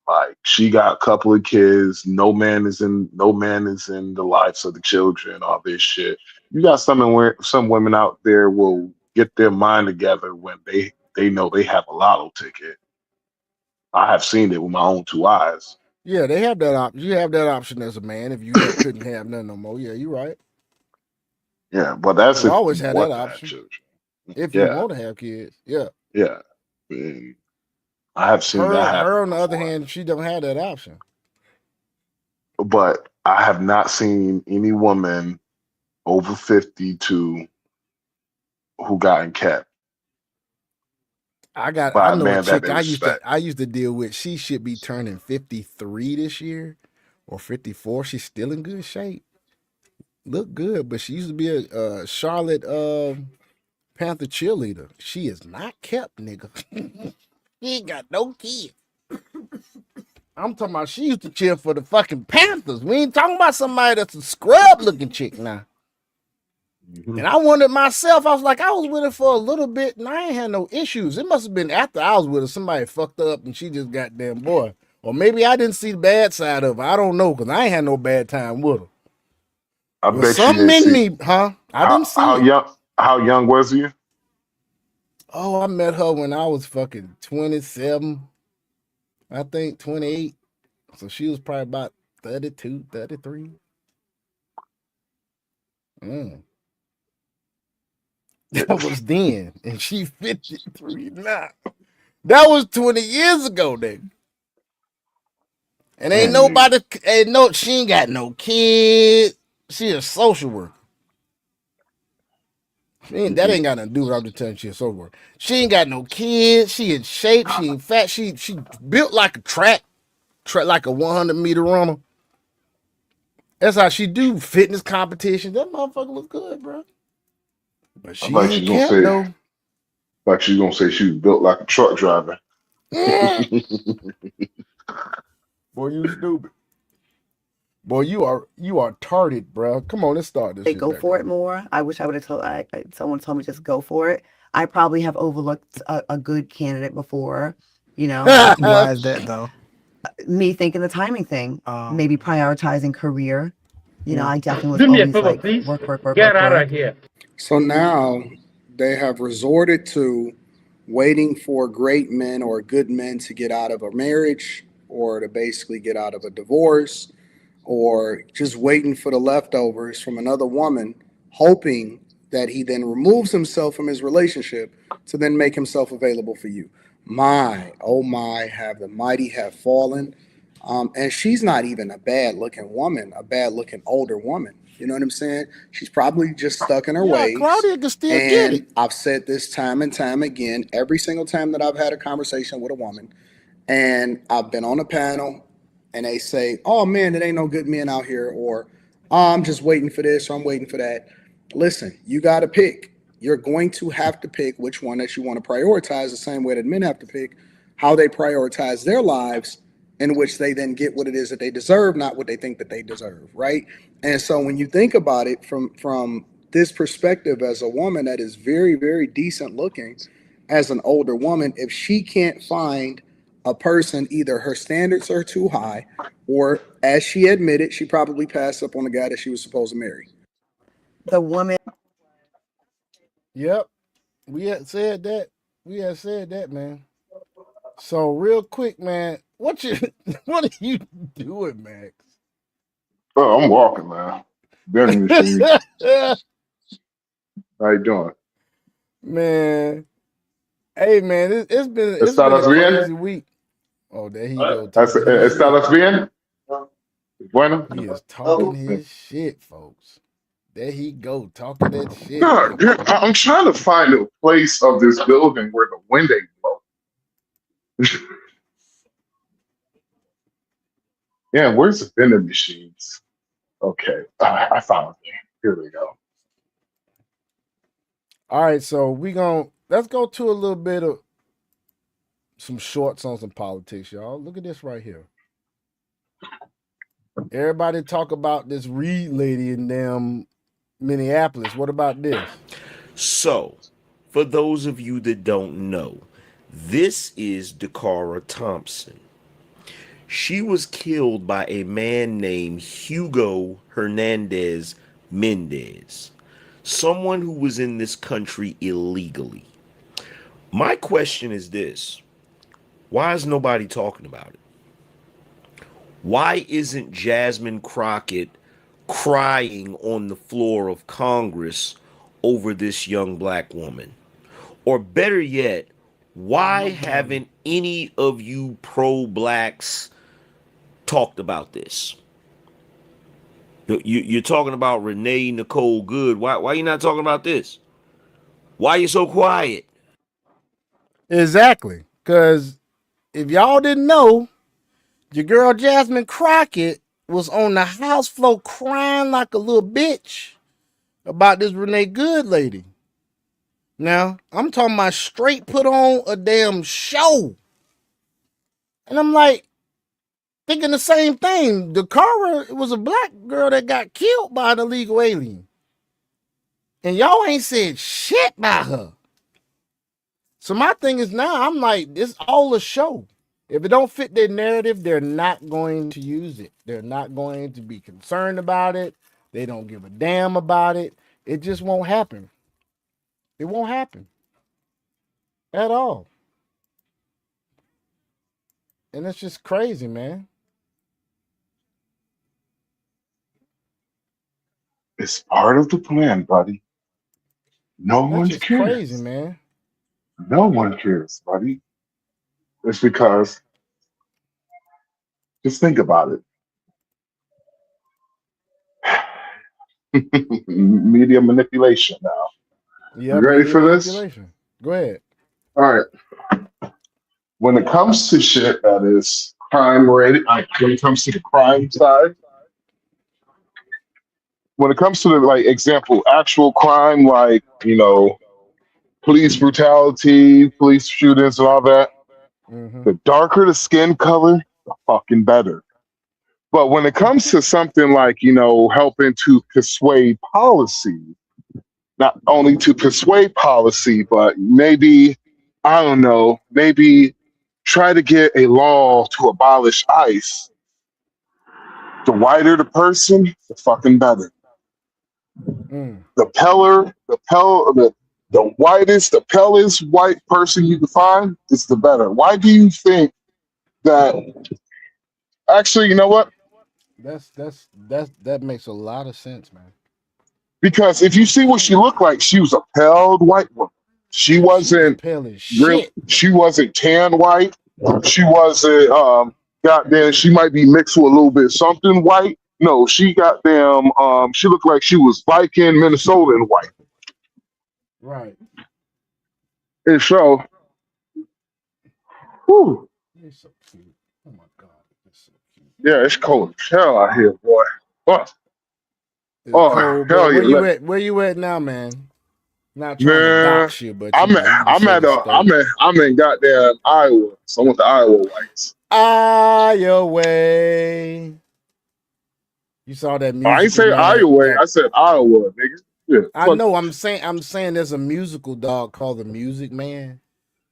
like she got a couple of kids. No man is in the lives of the children. All this shit. You got some women out there will get their mind together when they know they have a lotto ticket. I have seen it with my own two eyes. Yeah, they have that option. You have that option as a man if you couldn't have none no more. Yeah, you're right. Yeah, but that's You if always you had want that to have option. children. If you want to have kids, yeah. Yeah. And I have seen that happen. Her on the other before. hand, she don't have that option. But I have not seen any woman over 52 who gotten kept. I by know a man a chick that they I used to deal with. She should be turning 53 this year or 54. She's still in good shape. Look good, but she used to be a Charlotte Panther cheerleader. She is not kept, nigga. She ain't got no kids. I'm talking about she used to cheer for the fucking Panthers. We ain't talking about somebody that's a scrub looking chick now. Mhm. And I wondered myself, I was like, I was with her for a little bit and I ain't had no issues. It must have been after I was with her, somebody fucked her up and she just goddamn boy. Or maybe I didn't see the bad side of her. I don't know, because I ain't had no bad time with her. I But bet you something didn't in see me, huh? I didn't see it. how young was you? Oh, I met her when I was fucking 27. I think 28. So she was probably about 32, 33. That was then. And she 53 now. That was 20 years ago, nigga. And she ain't got no kids. She a social worker. That ain't got nothing to do with what I'm just telling you, she a social worker. She ain't got no kids. She in shape. She ain't fat. She built like a track like a 100-meter runner. That's how she do fitness competitions. That motherfucker look good, bro. But she Like ain't she's gonna kept say, though. like she's gonna say she was built like a truck driver. Boy, you stupid. Boy, you are retarded, bro. Come on, let's start this. They go for it more. I wish I would have told someone told me just go for it. I probably have overlooked a good candidate before, you know. Why is that though? Me thinking the timing thing, maybe prioritizing career. You know, I definitely was Do me a always favor, like please. work. Get out of here. So now they have resorted to waiting for great men or good men to get out of a marriage or to basically get out of a divorce, or just waiting for the leftovers from another woman, hoping that he then removes himself from his relationship to then make himself available for you. My, oh my, have the mighty have fallen. And she's not even a bad looking woman, a bad looking older woman. You know what I'm saying? She's probably just stuck in her ways. Claudia can still get it. And I've said this time and time again, every single time that I've had a conversation with a woman, and I've been on a panel, and they say, oh man, there ain't no good men out here, or oh, I'm just waiting for this, or I'm waiting for that. Listen, you got to pick. You're going to have to pick which one that you want to prioritize, the same way that men have to pick how they prioritize their lives, in which they then get what it is that they deserve, not what they think that they deserve, right? And so when you think about it from this perspective, as a woman that is very, very decent looking, as an older woman, if she can't find a person, either her standards are too high, or as she admitted, she probably passed up on the guy that she was supposed to marry. The woman. Yep. We had said that, man. So real quick, man, what are you doing, Max? Oh, I'm walking, man. Vending machine. How you doing? Man. Hey, man, it's been a crazy week. Oh, there he go. ¿Estás bien? Bueno. He is talking his shit, folks. There he go talking that shit. No, I'm trying to find a place of this building where the wind ain't blowing. Yeah, where's the vending machines? Okay, I found it. Here we go. All right, so let's go to a little bit of some shorts on some politics, y'all. Look at this right here. Everybody talk about this Reed lady in damn Minneapolis. What about this? So, for those of you that don't know, this is Dakara Thompson. She was killed by a man named Hugo Hernandez Mendez, someone who was in this country illegally. My question is this: why is nobody talking about it? Why isn't Jasmine Crockett crying on the floor of Congress over this young black woman? Or better yet, why haven't any of you pro-blacks talked about this? You're talking about Renee Nicole Good. Why are you not talking about this? Why are you so quiet? Exactly. Because if y'all didn't know, your girl Jasmine Crockett was on the house floor crying like a little bitch about this Renee Good lady. Now, I'm talking about straight put on a damn show. And I'm like, thinking the same thing. Dakara was a black girl that got killed by an illegal alien. And y'all ain't said shit about her. So my thing is now, I'm like, this all a show. If it don't fit their narrative, they're not going to use it. They're not going to be concerned about it. They don't give a damn about it. It just won't happen. It won't happen at all. And it's just crazy, man. It's part of the plan, buddy. No That's one just cares. crazy, man. No one cares, buddy. It's because, just think about it. Media manipulation now. Yeah, You ready media for this? manipulation. Go ahead. All right. When it comes to shit that is crime related, when it comes to the crime side, when it comes to the like example, actual crime, like, police brutality, police shootings and all that, the darker the skin color, the fucking better. But when it comes to something like, helping to persuade policy, not only to persuade policy, but maybe, I don't know, maybe try to get a law to abolish ICE, the whiter the person, the fucking better. The whitest, the palest white person you can find is the better. Why do you think that? Actually, you know what? That makes a lot of sense, man. Because if you see what she looked like, she was a pale white woman. She wasn't pale as real. shit. She wasn't tan white. She wasn't. Goddamn, she might be mixed with a little bit something white. No, she goddamn. She looked like she was Viking Minnesotan white. Right. And so, whew, It's so cute. Oh my god, it's so cute. yeah, it's cold as hell out here, boy. Oh, It's oh cold, hell bro. Where yeah! you at? Where you at now, man? Not trying to Man, dox you, but I'm in goddamn Iowa. So I want the Iowa whites. Iowa. You saw that music? I ain't say Iowa. I said Iowa, nigga. Yeah, I fuck. know. I'm saying there's a musical dog called The Music Man,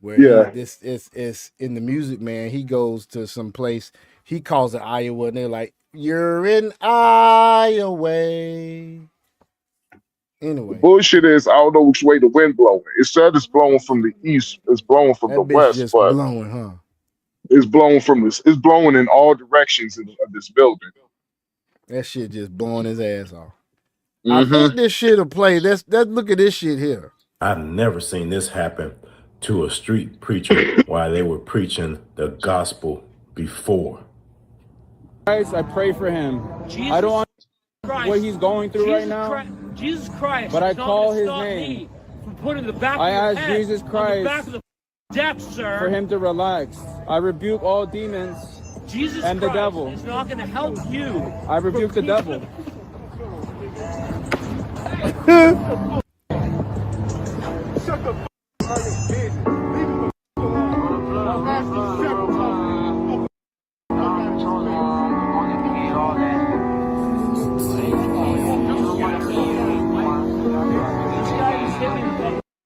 where Yeah. this is in The Music Man. He goes to some place. He calls it Iowa, and they're like, "You're in Iowa." Anyway, Bullshit is I don't know which way the wind blowing. It said it's blowing from the east. It's blowing from that the bitch west, just but blowing, huh? it's blowing from this. It's blowing in all directions of this building. That shit just blowing his ass off. Mm-hmm. I think this shit'll play. Let's look at this shit here. I've never seen this happen to a street preacher while they were preaching the gospel before. Christ, I pray for him. I don't understand what he's going through right now. Jesus Christ. But I is not call gonna his stop name. me from putting the back I of your ask head Jesus on the Christ back of the deck, sir. for him to relax. I rebuke all demons Jesus and the Christ devil. is not going to help you. I rebuke the devil.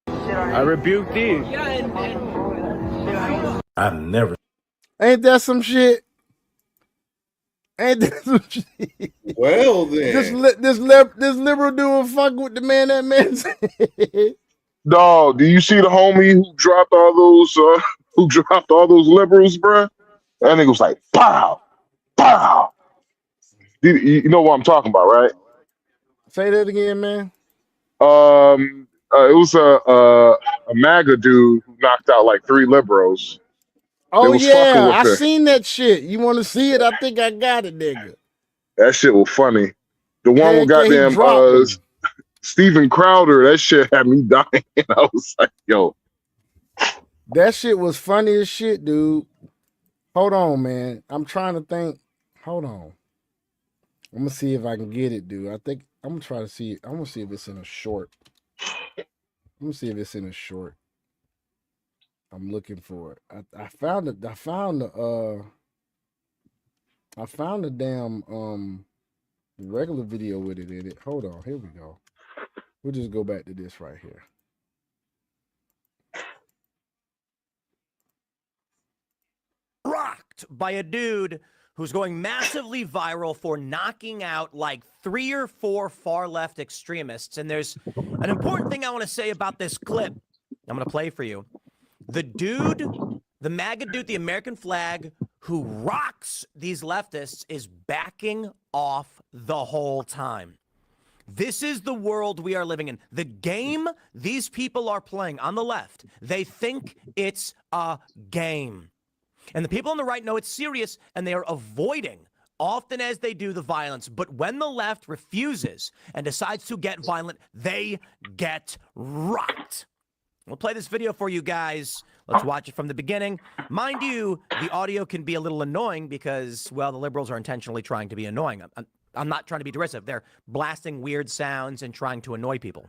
I rebuke thee. I've never Ain't that some shit? Ain't that some shit? Well then, This liberal dude fuck with the man that man said. Dog, do you see the homie who dropped all those liberals, bruh? That nigga was like, pow, pow. You know what I'm talking about, right? Say that again, man. It was a MAGA dude who knocked out like 3 liberals. Oh was fucking yeah, with I the- seen that shit. You want to see it? I think I got it, nigga. That shit was funny. The one Heck with yeah, he goddamn dropped him. Steven Crowder, that shit had me dying. I was like, yo, That shit was funny as shit, dude. Hold on, man. I'm trying to think. Hold on. I'm gonna see if I can get it, dude. I think I'm gonna try to see it. I'm gonna see if it's in a short. I'm gonna see if it's in a short. I'm looking for it. I found it. I found the damn regular video with it in it. Hold on. Here we go. We'll just go back to this right here. Rocked by a dude who's going massively viral for knocking out like 3 or 4 far left extremists. And there's an important thing I want to say about this clip. I'm going to play for you. The dude, the MAGA dude, the American flag, who rocks these leftists is backing off the whole time. This is the world we are living in. The game these people are playing on the left, they think it's a game. And the people on the right know it's serious, and they are avoiding, often as they do, the violence. But when the left refuses and decides to get violent, they get rocked. We'll play this video for you guys. Let's watch it from the beginning. Mind you, the audio can be a little annoying because, well, the liberals are intentionally trying to be annoying. I'm not trying to be derisive. They're blasting weird sounds and trying to annoy people.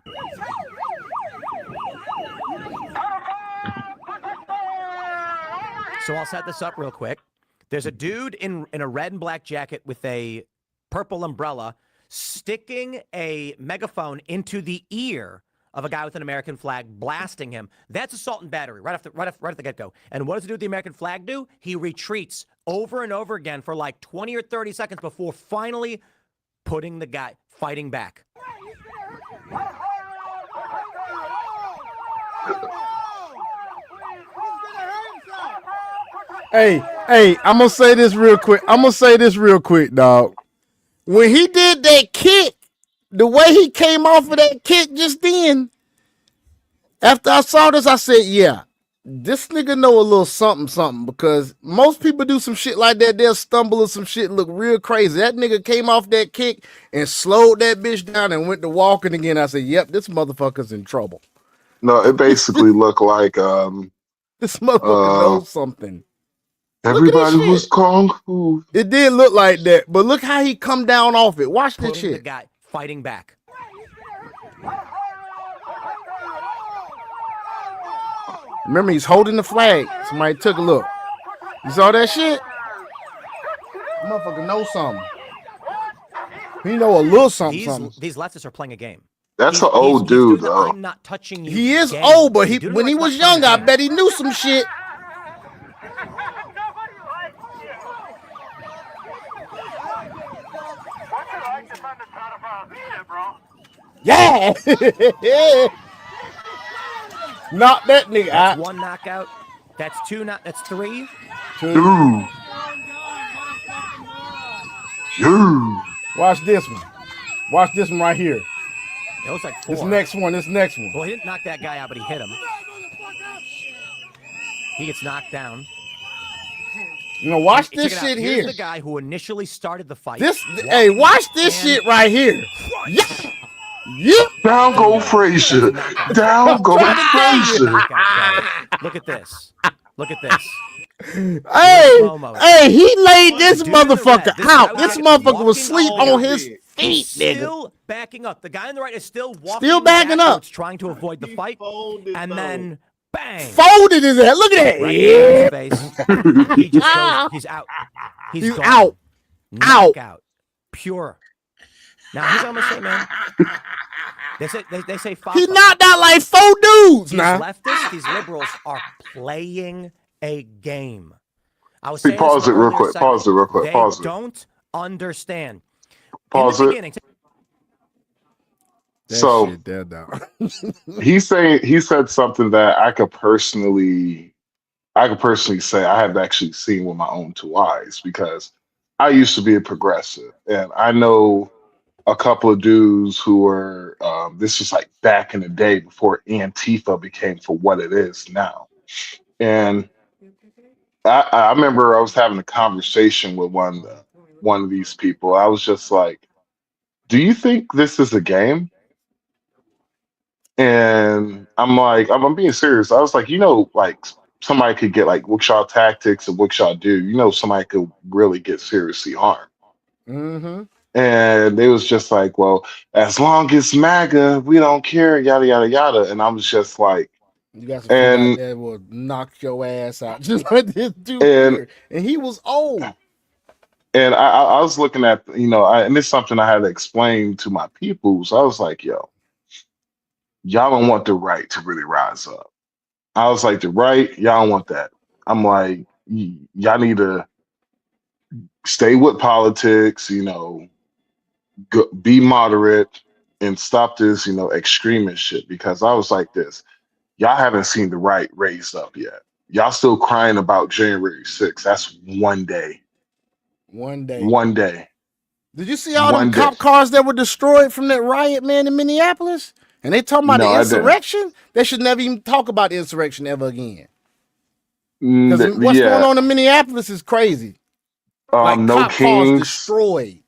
So I'll set this up real quick. There's a dude in a red and black jacket with a purple umbrella sticking a megaphone into the ear of a guy with an American flag, blasting him. That's assault and battery right at the get-go. And what does the dude with the American flag do? He retreats over and over again for like 20 or 30 seconds before finally putting the guy, fighting back. Hey, I'm gonna say this real quick. Dog. When he did that kick, the way he came off of that kick just then, after I saw this, I said, yeah, this nigga know a little something, because most people do some shit like that, they'll stumble or some shit, look real crazy. That nigga came off that kick and slowed that bitch down and went to walking again. I said, yep, this motherfucker's in trouble. no, it basically looked like This motherfucker knows something. everybody was kung fu. It did look like that, but look how he come down off it. Watch this Putting the shit. guy, fighting back. Remember, he's holding the flag. Somebody took a look. You saw that shit? Motherfucker knows something. He know a little something. These leftists are playing a game. That's He's- an old he's doing dude, the though. I'm not touching you. He is game. old, but He's doing it when he like was not playing younger, a I game. bet he knew some shit. Yeah. Knock that nigga That's out. one knockout. That's two. That's three. Dude. Dude. Watch this one. Watch this one right here. It looks like four. This next one. Well, he didn't knock that guy out, but he hit him. He gets knocked down. You know, watch Check this it out. shit Here's here. the guy who initially started the fight. Hey, watch this And- shit right here. Yeah. Yep. Down go Frazier. Down go Frazier. Look at this. Look at this. Hey, hey, he laid this motherfucker out. This motherfucker was asleep on his feet, nigga. Still backing up. The guy on the right is still walking. Still backing up. Trying to avoid the fight. And then bang. Folded his head. Look at that. Right in his face. He just goes, he's out. He's gone. out. Knockout. Pure. Now he's on the same man. They say He knocked out like 4 dudes. These Nah. leftists, these liberals are playing a game. I was See, saying pause this it real earlier quick. segment. Pause it real quick. They Pause it. don't understand. Pause In the it. beginning, So shit dead now. he said something that I could personally say I have actually seen with my own 2 eyes, because I used to be a progressive, and I know a couple of dudes who were this was like back in the day before Antifa became for what it is now. And I remember I was having a conversation with one of these people. I was just like, do you think this is a game? And I'm like, I'm being serious. I was like, like somebody could get like Wickshaw tactics and Wickshaw do, somebody could really get seriously harmed. Mm-hmm. And they was just like, well, as long as MAGA, we don't care, yada, yada, yada. And I was just like, You got some people out there that will knock your ass out just like this dude here. And he was old. And I was looking at, and it's something I had to explain to my people. So I was like, yo, y'all don't want the right to really rise up. I was like, the right, y'all don't want that. I'm like, y'all need to stay with politics, be moderate and stop this, extremist shit. Because I was like this, y'all haven't seen the right raised up yet. Y'all still crying about January 6th. That's one day. One day. One day. Did you see all them cop cars that were destroyed from that riot, man, in Minneapolis? And they talking about the insurrection? They should never even talk about the insurrection ever again. Because what's going on in Minneapolis is crazy. Like no cop Kings cars destroyed.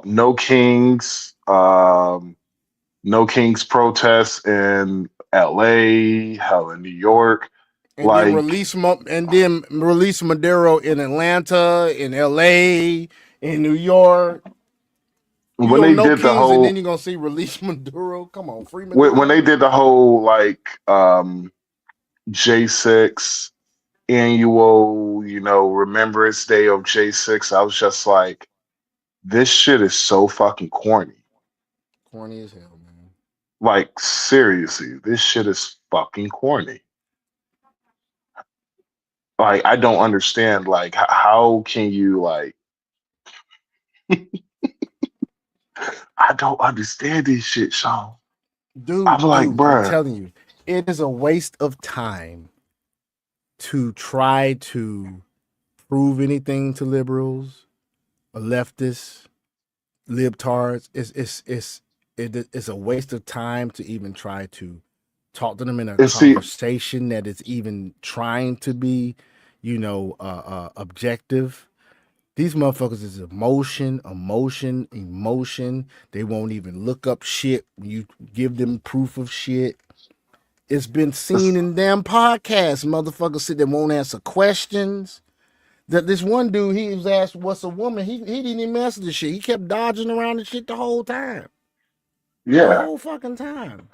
No Kings. No Kings protests in LA, hell, in New York. And then release Maduro in Atlanta, in LA, in New York. When they did the whole, and then you're gonna see release Maduro. Come on, free Maduro. When they did the whole like J6 annual, Remembrance Day of J6, I was just like, this shit is so fucking corny. Corny as hell, man. Like seriously, this shit is fucking corny. Like, I don't understand. Like, how can you like? I don't understand this shit, Sean. Dude, I'm like, bruh. I'm telling you, it is a waste of time to try to prove anything to liberals, or leftists, libtards. It's a waste of time to even try to talk to them in a conversation that is even trying to be, objective. These motherfuckers is emotion. They won't even look up shit when you give them proof of shit. It's been seen in damn podcasts. Motherfuckers sit there won't answer questions. That this one dude, he was asked what's a woman. He didn't even answer the shit. He kept dodging around the shit the whole time. Yeah. The whole fucking time.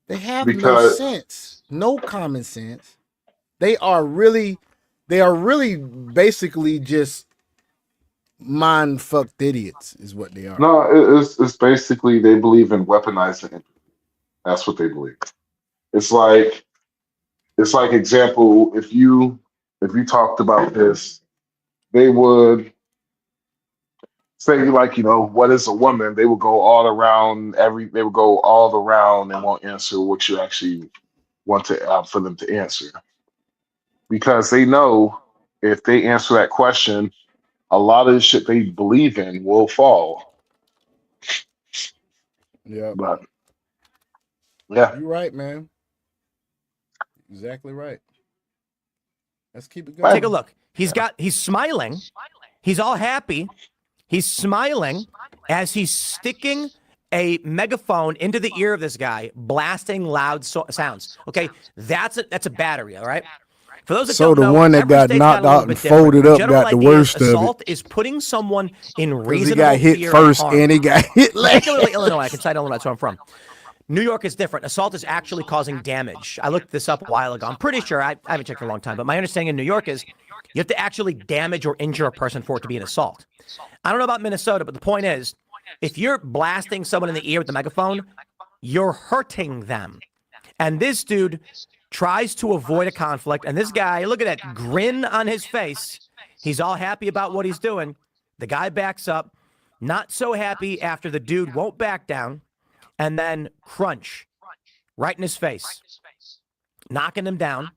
They have no sense. No common sense. They are really basically just mind fucked idiots is what they are. No, it's basically they believe in weaponizing it. That's what they believe. It's like example, if you talked about this, they would say like, what is a woman? They would go all around and won't answer what you actually want to for them to answer. Because they know if they answer that question, a lot of the shit they believe in will fall. Yeah. But yeah. You're right, man. Exactly right. Let's keep it going. Take a look. He's smiling. He's all happy. He's smiling as he's sticking a megaphone into the ear of this guy, blasting loud sounds. Okay, that's a battery, all right? For those that So don't the know, one that every got state's knocked got a little out bit and different. folded The up general got the idea is worst of it. assault is putting someone in Because he reasonable got hit fear first and harm. and he got hit last. Particularly Illinois. I can cite Illinois, that's where I'm from. New York is different. Assault is actually causing damage. I looked this up a while ago. I'm pretty sure, I haven't checked for a long time, but my understanding in New York is you have to actually damage or injure a person for it to be an assault. I don't know about Minnesota, but the point is, if you're blasting someone in the ear with the megaphone, you're hurting them. And this dude tries to avoid a conflict. And this guy, look at that grin on his face. He's all happy about what he's doing. The guy backs up, not so happy after the dude won't back down. And then crunch right in his face, knocking him down.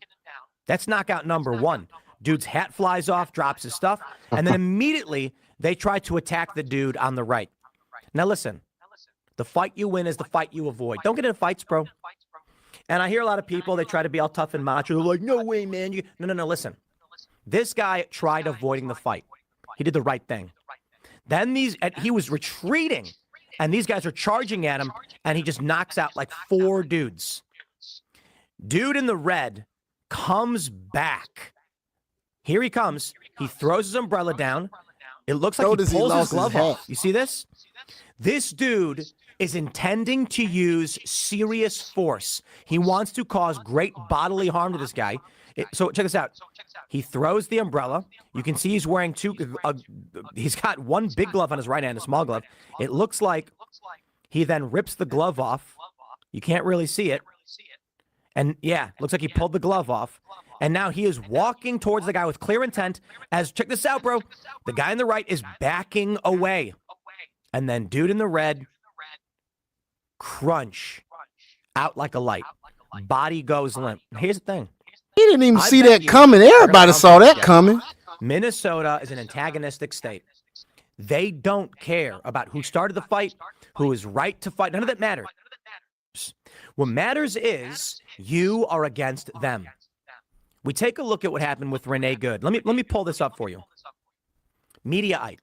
That's knockout number one. Dude's hat flies off, drops his stuff, and then immediately they try to attack the dude on the right. Now listen, the fight you win is the fight you avoid. Don't get into fights, bro. And I hear a lot of people, they try to be all tough and macho. They're like, no way, man. No, listen. This guy tried avoiding the fight. He did the right thing. Then he was retreating. And these guys are charging at him, and he just knocks out like 4 dudes. Dude in the red comes back. Here he comes. He throws his umbrella down. It looks like he pulls his glove off. You see this? This dude is intending to use serious force. He wants to cause great bodily harm to this guy. So check this out. He throws the umbrella. You can see he's wearing he's got one big glove on his right hand, a small glove. It looks like he then rips the glove off. You can't really see it. And yeah, looks like he pulled the glove off. And now he is walking towards the guy with clear intent check this out, bro. The guy on the right is backing away. And then dude in the red, crunch, out like a light. Body goes limp. Here's the thing. He didn't even see that coming. Everybody saw that coming. Minnesota is an antagonistic state. They don't care about who started the fight, who is right to fight. None of that matters. What matters is you are against them. We take a look at what happened with Renee Good. Let me pull this up for you. Mediaite.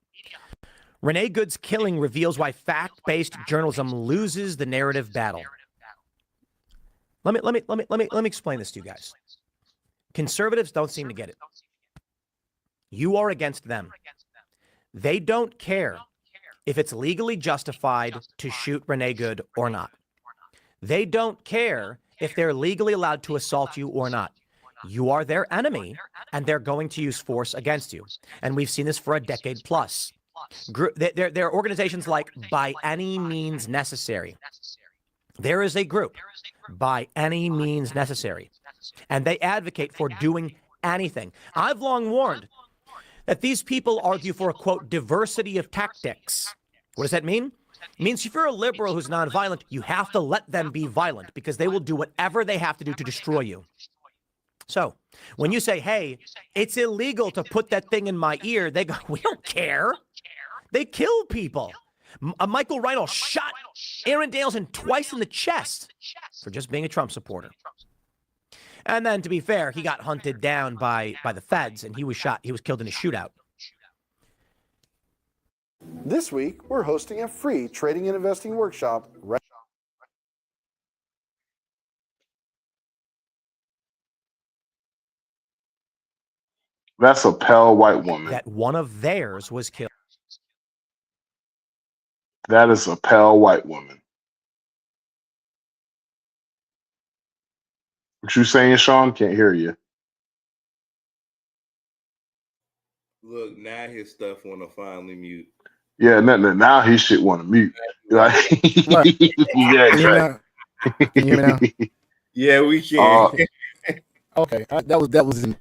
Renee Good's killing reveals why fact-based journalism loses the narrative battle. Let me explain this to you guys. Conservatives don't seem to get it. You are against them. They don't care if it's legally justified to shoot Renee Good or not. They don't care if they're legally allowed to assault you or not. You are their enemy, and they're going to use force against you. And we've seen this for a decade plus. There are organizations like By Any Means Necessary. There is a group, By Any Means Necessary, and they advocate for doing anything. I've long warned that these people argue for a, quote, diversity of tactics. What does that mean? It means if you're a liberal who's nonviolent, you have to let them be violent because they will do whatever they have to do to destroy you. So when you say, hey, it's illegal to put that thing in my ear, they go, we don't care. They kill people. Michael Reinoehl shot Aaron Danielson twice in the chest for just being a Trump supporter. And then, to be fair, he got hunted down by the feds, and he was shot. He was killed in a shootout. This week, we're hosting a free trading and investing workshop. That's a pale white woman. That one of theirs was killed. That is a pale white woman. What you saying, Sean? Can't hear you. Look, now his stuff want to finally mute. Yeah, now he shit want to mute. Like, yeah, exactly. Can you hear me now? Yeah, we can. Okay, that was in.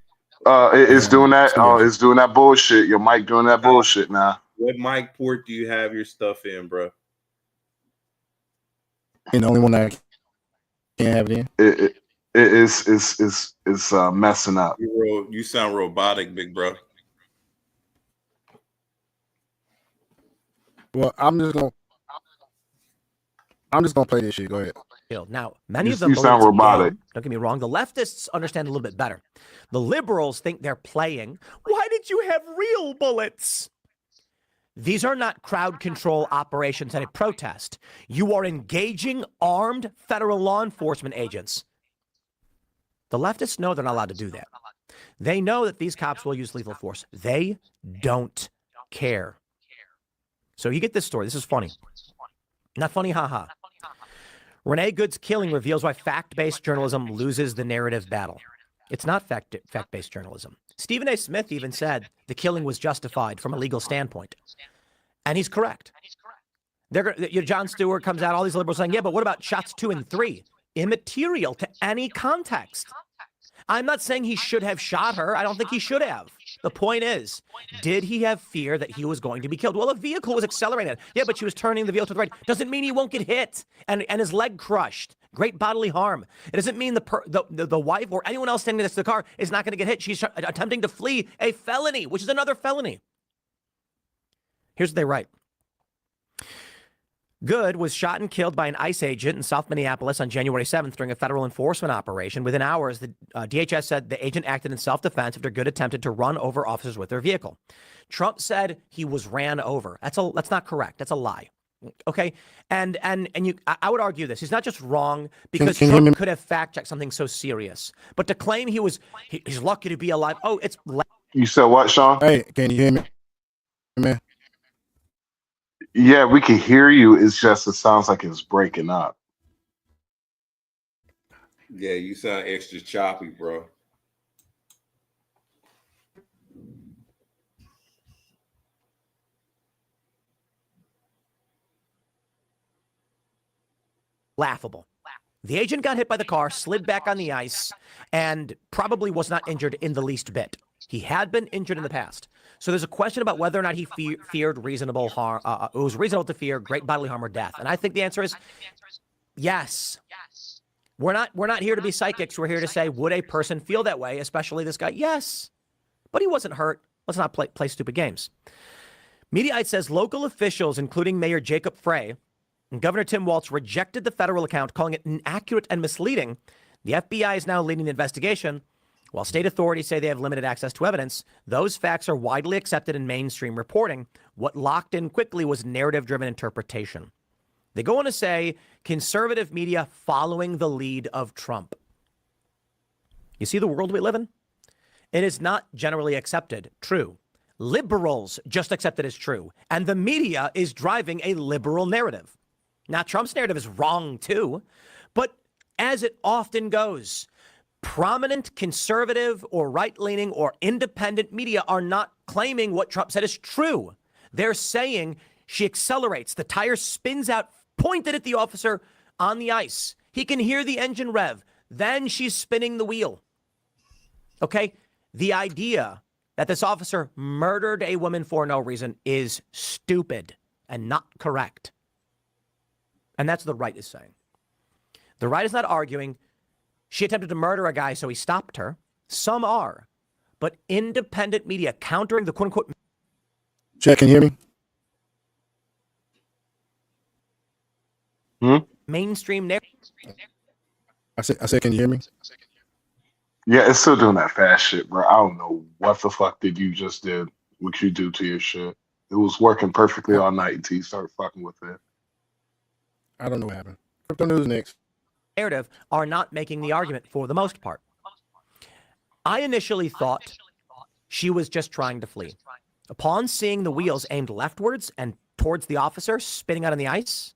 It's doing that. It's doing that bullshit. Your mic doing that bullshit now. What mic port do you have your stuff in, bro? And the only one that I can't have it in. It's messing up. You sound robotic, big bro. Well, I'm just gonna play this shit. Go ahead. Now, many of them sound robotic. Don't get me wrong. The leftists understand a little bit better. The liberals think they're playing. Why did you have real bullets? These are not crowd control operations at a protest. You are engaging armed federal law enforcement agents. The leftists know they're not allowed to do that. They know that these cops will use lethal force. They don't care. So you get this story. This is funny. Not funny, haha. Renee Good's killing reveals why fact-based journalism loses the narrative battle. It's not fact-based journalism. Stephen A. Smith even said the killing was justified from a legal standpoint. And he's correct. Jon Stewart comes out, all these liberals saying, yeah, but what about shots 2 and 3? Immaterial to any context. I'm not saying he should have shot her. I don't think he should have. The point is, did he have fear that he was going to be killed? Well, a vehicle was accelerating. Yeah, but she was turning the vehicle to the right. Doesn't mean he won't get hit and his leg crushed. Great bodily harm. It doesn't mean the wife or anyone else standing next to the car is not going to get hit. She's attempting to flee a felony, which is another felony. Here's what they write. Good was shot and killed by an ICE agent in South Minneapolis on January 7th during a federal enforcement operation. Within hours, the DHS said the agent acted in self-defense after Good attempted to run over officers with their vehicle. Trump said he was ran over. That's not correct. That's a lie. Okay, and I would argue this. He's not just wrong because Trump could have fact-checked something so serious, but to claim he's lucky to be alive. Oh, it's. You said what, Sean? Hey, can you hear me, man? Yeah, we can hear you. It's just it sounds like it's breaking up. Yeah, you sound extra choppy, bro. Laughable. The agent got hit by the car, slid back on the ice, and probably was not injured in the least bit. He had been injured in the past. So there's a question about whether or not he feared reasonable harm. It was reasonable to fear great bodily harm or death. And I think the answer is yes. We're not here to be psychics. We're here to say, would a person feel that way, especially this guy? Yes. But he wasn't hurt. Let's not play stupid games. Mediaite says local officials, including Mayor Jacob Frey and Governor Tim Walz, rejected the federal account, calling it inaccurate and misleading. The FBI is now leading the investigation. While state authorities say they have limited access to evidence, those facts are widely accepted in mainstream reporting. What locked in quickly was narrative-driven interpretation. They go on to say conservative media following the lead of Trump. You see the world we live in? It is not generally accepted true. Liberals just accept it as true. And the media is driving a liberal narrative. Now, Trump's narrative is wrong, too. But as it often goes, prominent conservative or right-leaning or independent media are not claiming what Trump said is true. They're saying she accelerates. The tire spins out, pointed at the officer on the ice. He can hear the engine rev. Then she's spinning the wheel. Okay? The idea that this officer murdered a woman for no reason is stupid and not correct. And that's what the right is saying. The right is not arguing she attempted to murder a guy, so he stopped her. Some are. But independent media countering the quote-unquote... Jack, can you hear me? mainstream narrative. I said, can you hear me? Yeah, it's still doing that fast shit, bro. I don't know what the fuck did you just did, what you do to your shit. It was working perfectly all night until you started fucking with it. I don't know what happened. Crypto News next. Narrative are not making the argument for the most part. I initially thought she was just trying to flee. Upon seeing the wheels aimed leftwards and towards the officer spinning out on the ice,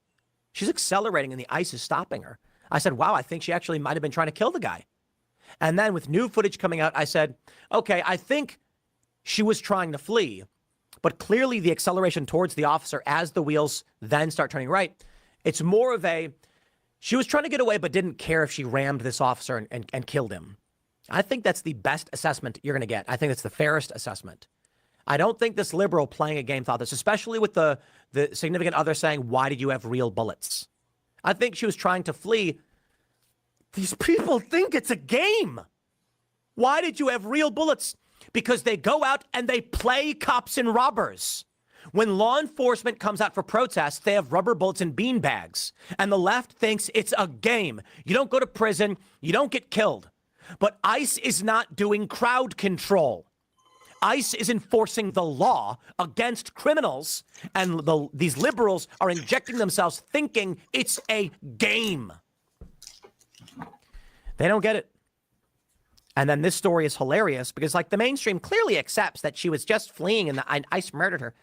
she's accelerating and the ice is stopping her. I said, wow, I think she actually might have been trying to kill the guy. And then with new footage coming out, I said, okay, I think she was trying to flee, but clearly the acceleration towards the officer as the wheels then start turning right, it's more of a, she was trying to get away but didn't care if she rammed this officer and killed him. I think that's the best assessment you're going to get. I think it's the fairest assessment. I don't think this liberal playing a game thought this, especially with the significant other saying, why did you have real bullets? I think she was trying to flee. These people think it's a game. Why did you have real bullets? Because they go out and they play cops and robbers. When law enforcement comes out for protests, they have rubber bullets and bean bags. And the left thinks it's a game. You don't go to prison. You don't get killed. But ICE is not doing crowd control. ICE is enforcing the law against criminals, and these liberals are injecting themselves thinking it's a game. They don't get it. And then this story is hilarious because, like, the mainstream clearly accepts that she was just fleeing and ICE murdered her.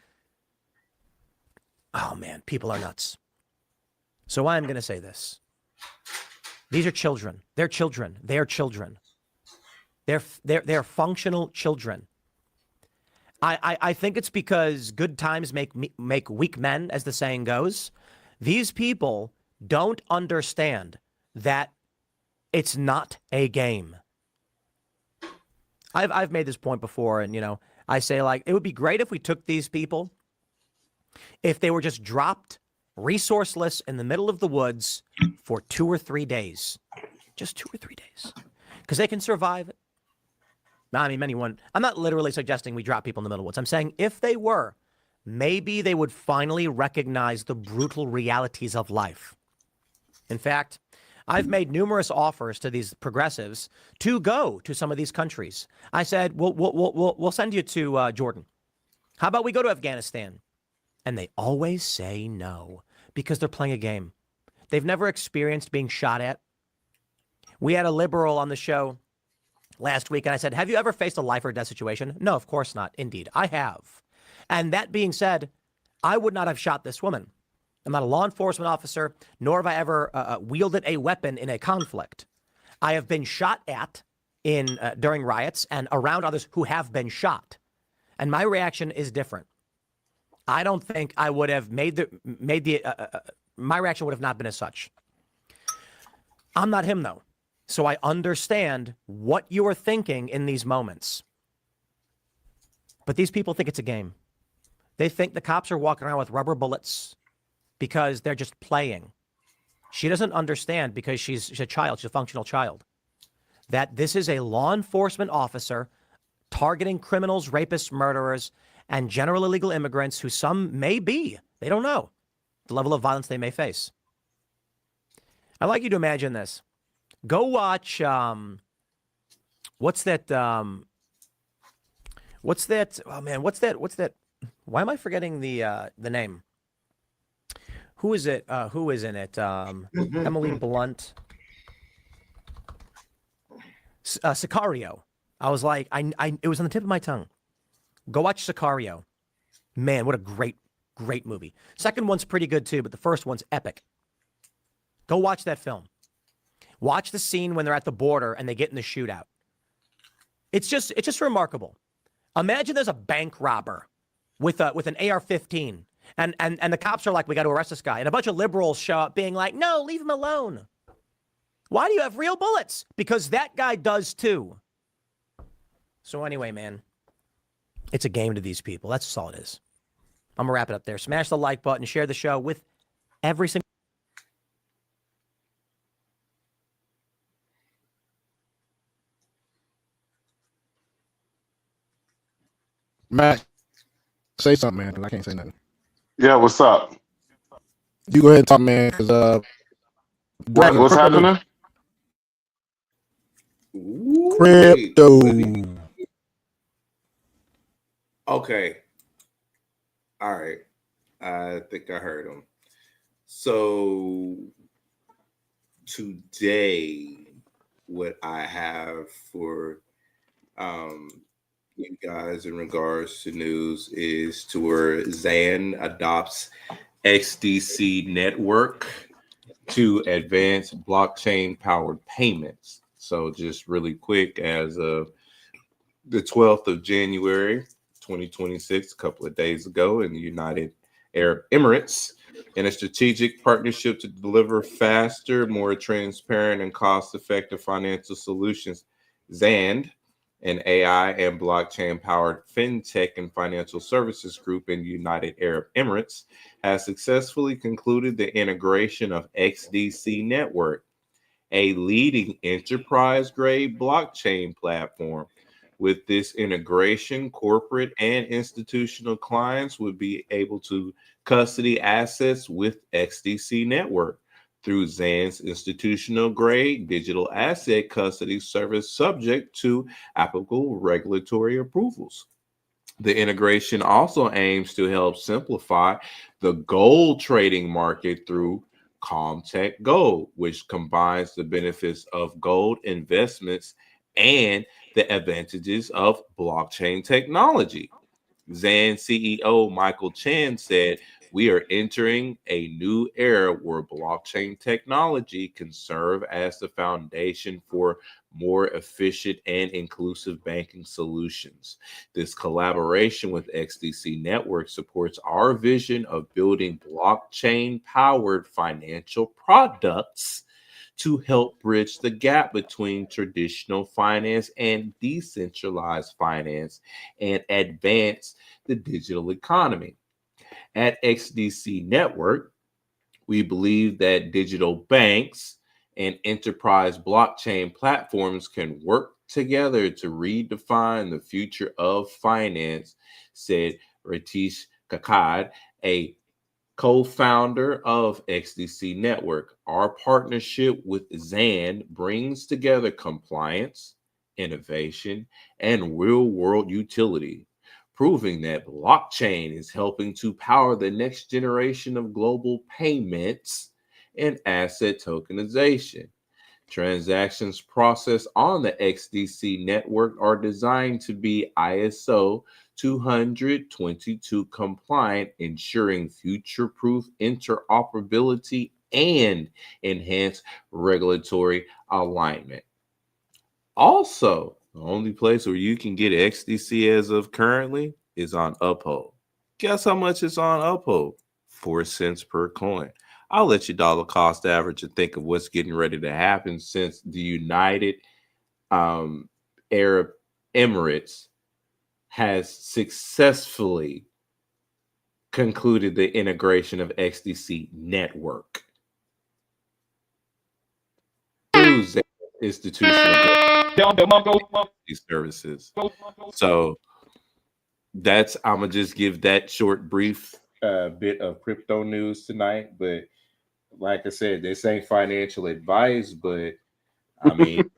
Oh, man, people are nuts. So I'm going to say this. These are children. They're children. They are children. They're functional children. I think it's because good times make weak men, as the saying goes. These people don't understand that it's not a game. I've made this point before, and, you know, I say, like, it would be great if we took these people, if they were just dropped resourceless in the middle of the woods for 2 or 3 days. Just 2 or 3 days. Because they can survive it. I mean, anyone. I'm not literally suggesting we drop people in the middle of the woods. I'm saying if they were, maybe they would finally recognize the brutal realities of life. In fact, I've made numerous offers to these progressives to go to some of these countries. I said, we'll send you to Jordan. How about we go to Afghanistan? And they always say no because they're playing a game. They've never experienced being shot at. We had a liberal on the show last week, and I said, have you ever faced a life or death situation? No, of course not. Indeed, I have. And that being said, I would not have shot this woman. I'm not a law enforcement officer, nor have I ever wielded a weapon in a conflict. I have been shot at during riots and around others who have been shot. And my reaction is different. I don't think I would have my reaction would have not been as such. I'm not him, though. So I understand what you are thinking in these moments. But these people think it's a game. They think the cops are walking around with rubber bullets because they're just playing. She doesn't understand, because she's a child, she's a functional child, that this is a law enforcement officer targeting criminals, rapists, murderers, and general illegal immigrants who some may be. They don't know the level of violence they may face. I'd like you to imagine this. Go watch, what's that? Oh man, what's that? Why am I forgetting the name? Who is it? Who is in it? Emily Blunt. Sicario. I was like, it was on the tip of my tongue. Go watch Sicario. Man, what a great movie. Second one's pretty good too, but the first one's epic. Go watch that film. Watch the scene when they're at the border and they get in the shootout. It's just remarkable. Imagine there's a bank robber with an AR-15, and the cops are like, we got to arrest this guy, and a bunch of liberals show up being like, no, leave him alone. Why do you have real bullets? Because that guy does too. So anyway, man, it's a game to these people. That's all it is. I'm gonna wrap it up there. Smash the like button, share the show with every single. Matt, say something, man, 'cause I can't say nothing. Yeah, what's up? You go ahead and talk, man, because What's happening? Crypto. Okay. All right. I think I heard him. So today, what I have for you guys in regards to news is to where Zan adopts XDC network to advance blockchain powered payments. So just really quick, as of the 12th of January, 2026, a couple of days ago, in the United Arab Emirates, in a strategic partnership to deliver faster, more transparent, and cost-effective financial solutions, Zand, an AI and blockchain-powered fintech and financial services group in the United Arab Emirates, has successfully concluded the integration of XDC Network, a leading enterprise-grade blockchain platform. With this integration, corporate and institutional clients would be able to custody assets with XDC Network through Zan's institutional-grade digital asset custody service, subject to applicable regulatory approvals. The integration also aims to help simplify the gold trading market through Comtech Gold, which combines the benefits of gold investments and the advantages of blockchain technology. Zan CEO Michael Chan said, "We are entering a new era where blockchain technology can serve as the foundation for more efficient and inclusive banking solutions. This collaboration with XDC Network supports our vision of building blockchain powered financial products to help bridge the gap between traditional finance and decentralized finance and advance the digital economy. At XDC Network, we believe that digital banks and enterprise blockchain platforms can work together to redefine the future of finance," said Ratish Kakad, a co-founder of XDC Network. "Our partnership with Zan brings together compliance, innovation, and real-world utility, proving that blockchain is helping to power the next generation of global payments and asset tokenization. Transactions processed on the XDC network are designed to be ISO 20022 compliant, ensuring future-proof interoperability and enhanced regulatory alignment." Also, the only place where you can get XDC as of currently is on Uphold. Guess how much it's on Uphold? 4 cents per coin. I'll let you dollar cost average and think of what's getting ready to happen since the United Arab Emirates has successfully concluded the integration of XDC Network through Zan institutional services. So that's, I'm gonna just give that short, brief bit of crypto news tonight. But like I said, this ain't financial advice, but I mean,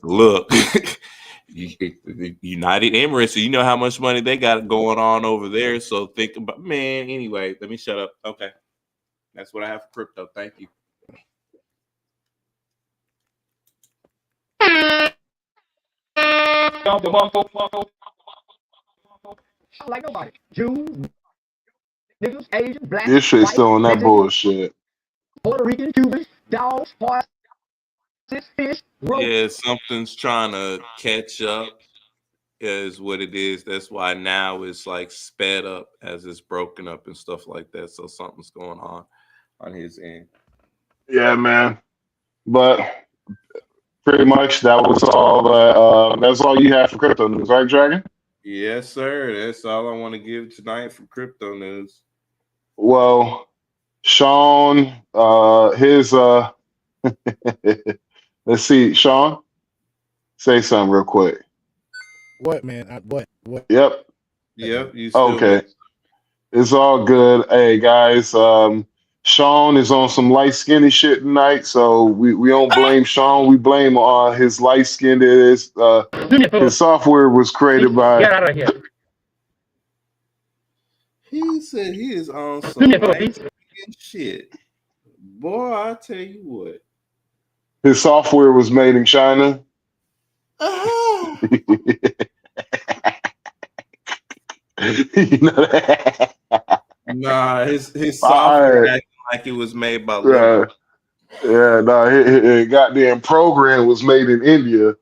look, the United Emirates, you know how much money they got going on over there. So think about, man. Anyway, let me shut up. Okay, that's what I have for crypto. Thank you. Like nobody. Jews, niggas, Asian, black, This shit's white, still on that Mexican, bullshit. Puerto Rican, Cubans, dogs, horses, fish, roaches. Yeah, something's trying to catch up, is what it is. That's why now it's like sped up as it's broken up and stuff like that. So something's going on his end. Yeah, man. But pretty much that was all. That's all you have for crypto news, right, Dragon? Yes, sir. That's all I want to give tonight for crypto news. Well, Sean, his let's see, Sean, say something real quick. What, man? What? Yep. Yep. You still Okay. It's all good. Hey guys, Sean is on some light skinny shit tonight, so we don't blame Sean. We blame his light skin. His software was created by. Get out of here. He said he is on some light shit. Boy, I tell you what. His software was made in China. You know that? Nah, his software acting like it was made by Lego. Yeah, no, his goddamn program was made in India.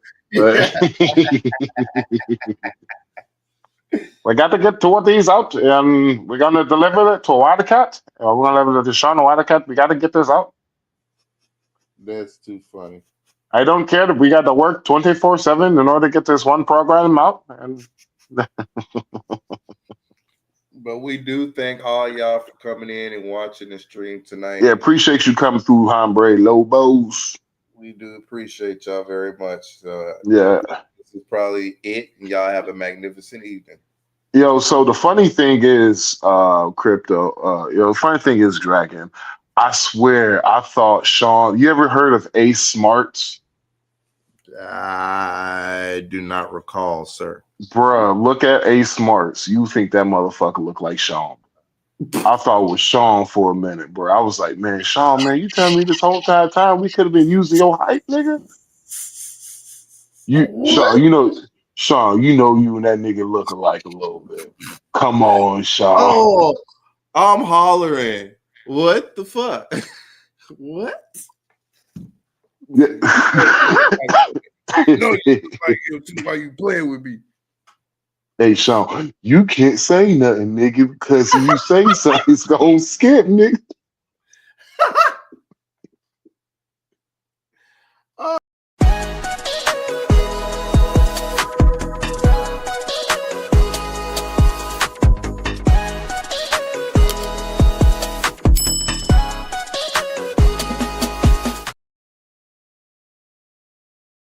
We got to get two of these out, and we're gonna deliver it to Wildcat. We're gonna deliver it to Sean Wildcat. We got to get this out. That's too funny. I don't care if we got to work 24/7 in order to get this one program out. And but we do thank all y'all for coming in and watching the stream tonight. yeah, appreciate you coming through, Hombre Lobos. We do appreciate y'all very much. Yeah. This is probably it. And y'all have a magnificent evening. Yo, so the funny thing is, crypto, the funny thing is, Dragon, I swear I thought Sean, you ever heard of Ace Smarts? I do not recall, sir. Bruh, look at A Smarts. You think that motherfucker look like Sean? I thought it was Sean for a minute, bro. I was like, man, Sean, man, you telling me this whole entire time we could have been using your hype, nigga? Sean, you know you and that nigga look alike a little bit. Come on, Sean. Oh, I'm hollering. What the fuck? What? No, why you playing with me? Hey, Sean, you can't say nothing, nigga, because if you say something, it's gonna skip, nigga.